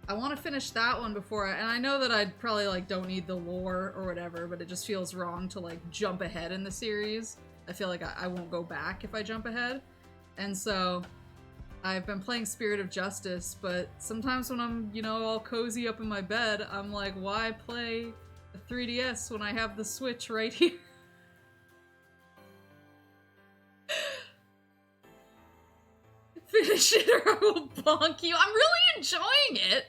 I want to finish that one before and I know that I'd probably like don't need the lore or whatever, but it just feels wrong to like jump ahead in the series. I feel like I won't go back if I jump ahead. And so I've been playing Spirit of Justice, but sometimes when I'm, you know, all cozy up in my bed, I'm like, why play the 3DS when I have the Switch right here? Finish it or I will bonk you. I'm really enjoying it.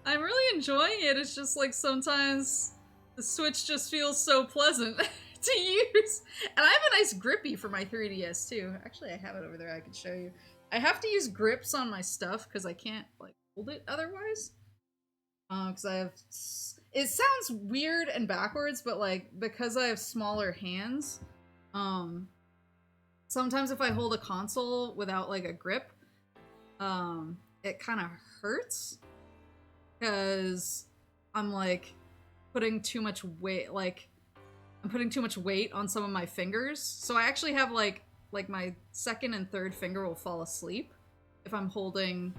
I'm really enjoying it. It's just like sometimes the Switch just feels so pleasant to use. And I have a nice grippy for my 3DS too. Actually, I have it over there. I can show you. I have to use grips on my stuff because I can't like hold it otherwise. Because I have... It sounds weird and backwards, but like because I have smaller hands, sometimes if I hold a console without like a grip, it kind of hurts because I'm like putting too much weight, like I'm putting too much weight on some of my fingers. So I actually have like my second and third finger will fall asleep if I'm holding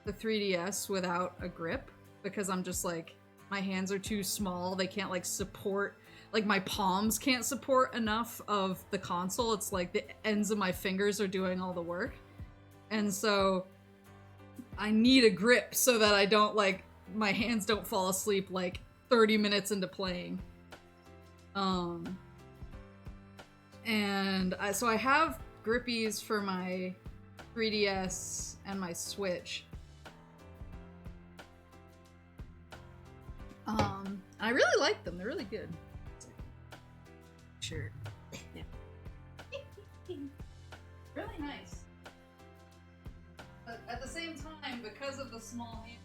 the 3DS without a grip because I'm just like, my hands are too small. They can't like support, like my palms can't support enough of the console. It's like the ends of my fingers are doing all the work. And so I need a grip so that I don't like, my hands don't fall asleep like 30 minutes into playing. So I have grippies for my 3DS and my Switch. I really like them. They're really good. Sure. Yeah. Really nice. But at the same time, because of the small hand.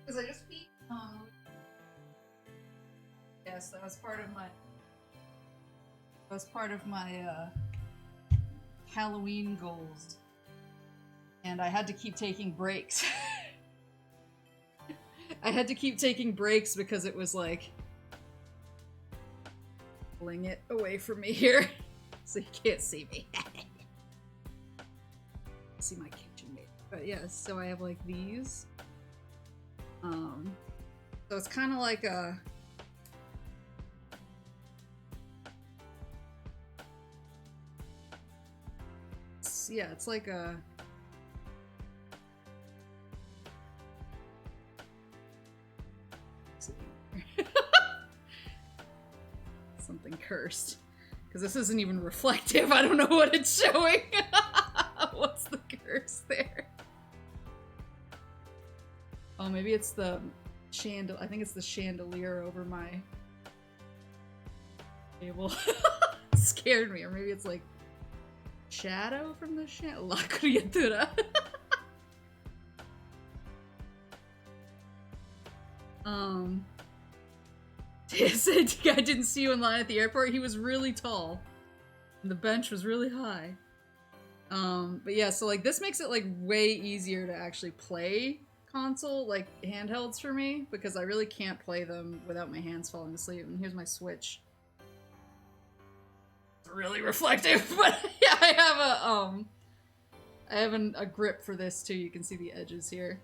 Because I just beat, yes, that was part of my Halloween goals. And I had to keep taking breaks. I had to keep taking breaks because it was like, pulling it away from me here so you can't see me. See my kitchen mate. But yeah, so I have like these. So it's kind of like a it's like a something cursed because this isn't even reflective. I don't know what it's showing. What's the curse there? Oh, maybe it's the chandelier. I think it's the chandelier over my table. Scared me. Or maybe it's like shadow from the chandelier. La criatura. I didn't see you in line at the airport. He was really tall. And the bench was really high. But yeah, so like this makes it like way easier to actually play console, like handhelds for me, because I really can't play them without my hands falling asleep. And here's my Switch. It's really reflective, but yeah, I have a grip for this too. You can see the edges here.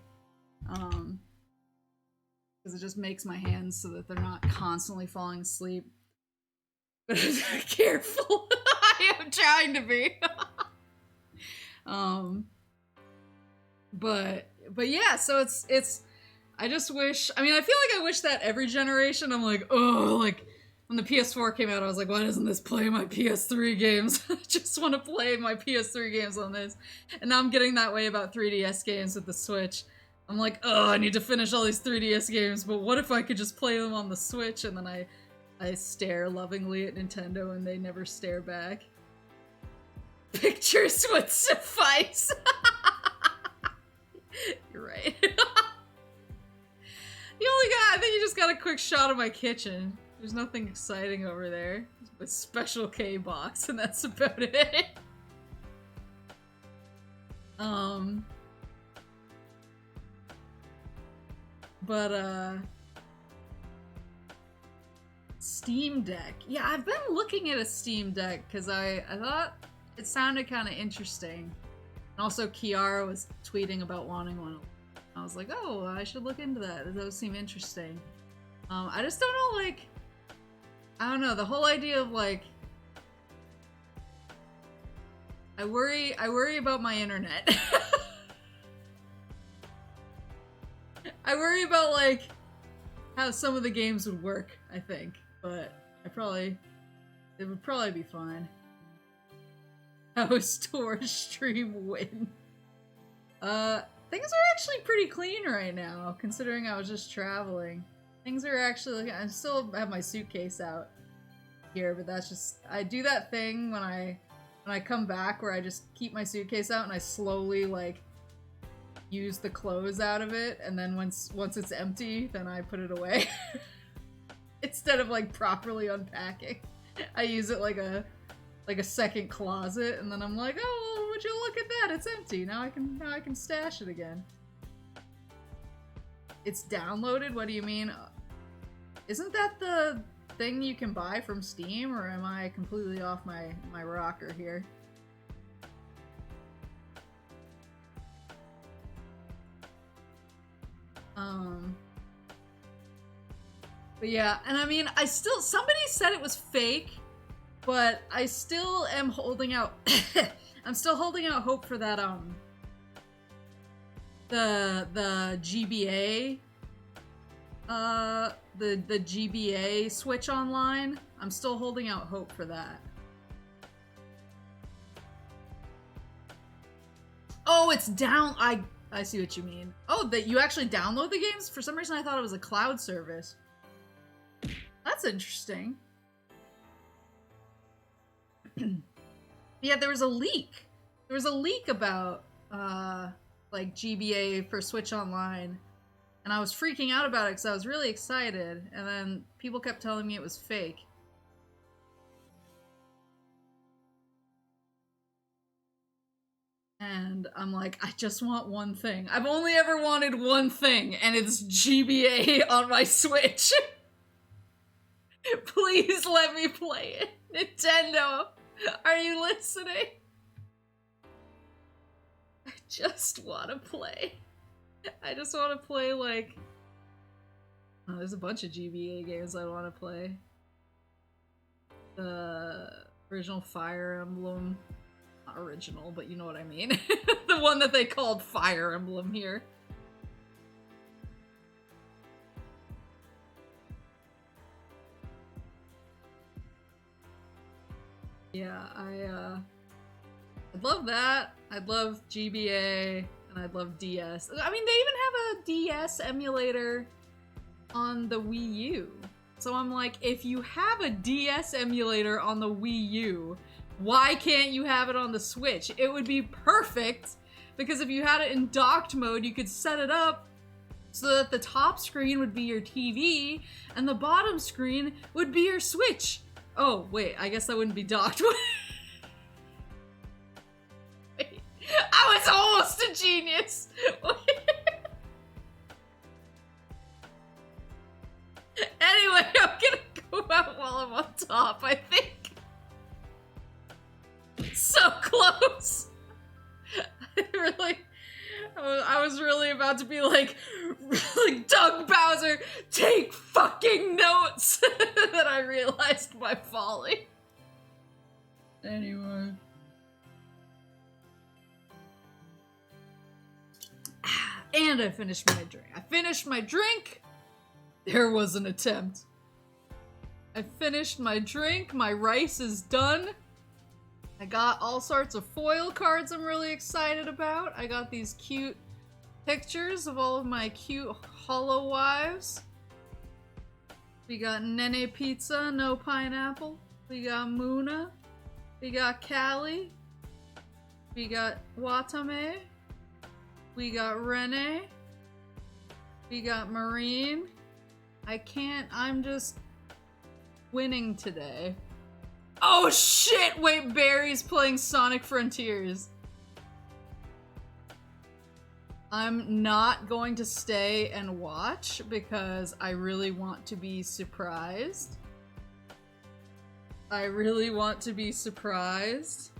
Because it just makes my hands so that they're not constantly falling asleep. But careful. I am trying to be. But yeah, so it's I just wish, I mean, I feel like I wish that every generation. I'm like, oh, like when the PS4 came out, I was like, why doesn't this play my PS3 games? I just want to play my PS3 games on this. And now I'm getting that way about 3DS games with the Switch. I'm like, oh, I need to finish all these 3DS games, but what if I could just play them on the Switch? And then I stare lovingly at Nintendo and they never stare back. Pictures would suffice. You're right. The only guy, I think you just got a quick shot of my kitchen. There's nothing exciting over there. A special K box, and that's about it. But Steam Deck. Yeah, I've been looking at a Steam Deck because I thought it sounded kind of interesting. And also Kiara was tweeting about wanting one. I was like, oh, I should look into that. That would seem interesting. I just don't know, like, I don't know, the whole idea of like, I worry about my internet. I worry about like how some of the games would work, I think, but it would probably be fine. Host tour stream win. Things are actually pretty clean right now, considering I was just traveling. Things are actually, I still have my suitcase out here, but that's just, I do that thing when I come back where I just keep my suitcase out and I slowly like use the clothes out of it, and then once it's empty, then I put it away. Instead of like properly unpacking. I use it like a second closet, and then I'm like, oh, well, would you look at that? It's empty. Now I can stash it again. It's downloaded? What do you mean? Isn't that the thing you can buy from Steam, or am I completely off my rocker here? But yeah, and I mean, somebody said it was fake, but I still am holding out, I'm still holding out hope for that, the GBA, the GBA Switch Online. I'm still holding out hope for that. Oh, it's down, I see what you mean. Oh, that you actually download the games? For some reason I thought it was a cloud service. That's interesting. Yeah, there was a leak. There was a leak about, like, GBA for Switch Online. And I was freaking out about it because I was really excited. And then people kept telling me it was fake. And I'm like, I just want one thing. I've only ever wanted one thing, and it's GBA on my Switch. Please let me play it. Nintendo, are you listening? I just want to play. I just want to play, like... Oh, there's a bunch of GBA games I want to play. The original Fire Emblem. Not original, but you know what I mean. The one that they called Fire Emblem here. Yeah, I'd love that. I'd love GBA, and I'd love DS. I mean, they even have a DS emulator on the Wii U. So I'm like, if you have a DS emulator on the Wii U, why can't you have it on the Switch? It would be perfect, because if you had it in docked mode, you could set it up so that the top screen would be your TV, and the bottom screen would be your Switch. Oh, wait, I guess that wouldn't be docked. Wait, I was almost a genius! Anyway, I'm gonna go out while I'm on top, I think. So close! I was really about to be like Doug Bowser, take fucking notes! That I realized my folly. Anyway. And I finished my drink. There was an attempt. I finished my drink. My rice is done. I got all sorts of foil cards I'm really excited about. I got these cute pictures of all of my cute Holowives. We got Nene Pizza, no pineapple. We got Muna. We got Callie. We got Watame. We got Rene. We got Marine. I'm just winning today. Oh shit! Wait, Barry's playing Sonic Frontiers. I'm not going to stay and watch because I really want to be surprised. I really want to be surprised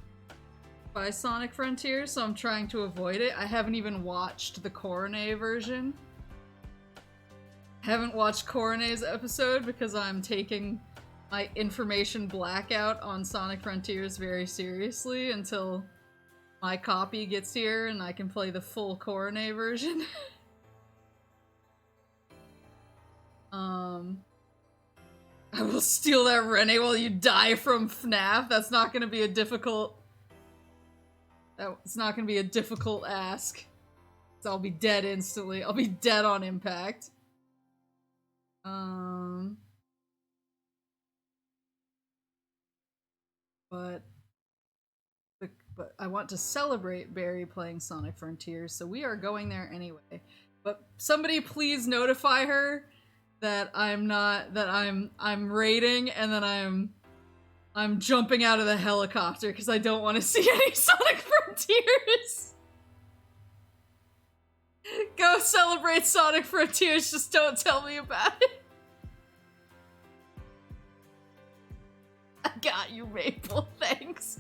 by Sonic Frontiers, so I'm trying to avoid it. I haven't even watched the Coronet version. Haven't watched Coronet's episode because I'm taking my information blackout on Sonic Frontiers very seriously until my copy gets here and I can play the full Coronet version. I will steal that Rene while you die from FNAF. That's not gonna be a difficult... It's not gonna be a difficult ask. So I'll be dead instantly. I'll be dead on impact. But I want to celebrate Barry playing Sonic Frontiers, so we are going there anyway. But somebody please notify her that I'm raiding and that I'm jumping out of the helicopter because I don't want to see any Sonic Frontiers. Go celebrate Sonic Frontiers, just don't tell me about it. I got you, Maple, thanks.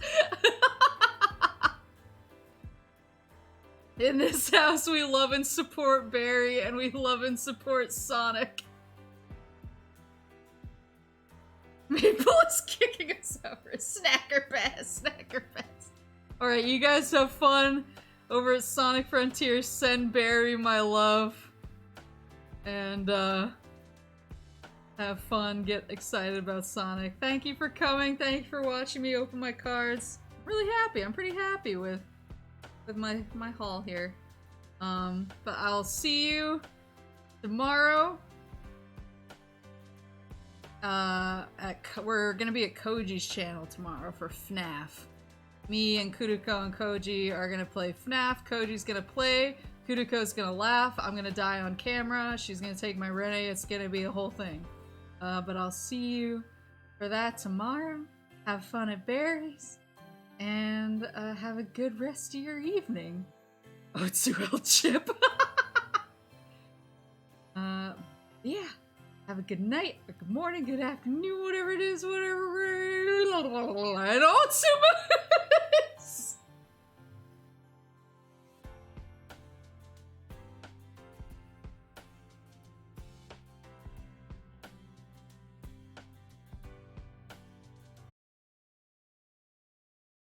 In this house, we love and support Barry, and we love and support Sonic. Maple is kicking us over. Snacker pass, snacker pass. Alright, you guys have fun over at Sonic Frontiers. Send Barry my love. And, have fun, get excited about Sonic. Thank you for coming, thank you for watching me open my cards. I'm really happy, I'm pretty happy with my haul here. But I'll see you tomorrow. We're gonna be at Koji's channel tomorrow for FNAF. Me and Kuruko and Koji are gonna play FNAF. Koji's gonna play. Kuruko's gonna laugh. I'm gonna die on camera. She's gonna take my Rene. It's gonna be a whole thing. But I'll see you for that tomorrow. Have fun at Barry's. And have a good rest of your evening. Otsuel Chip. Yeah. Have a good night, or good morning, good afternoon, whatever it is, whatever. And Otsuma!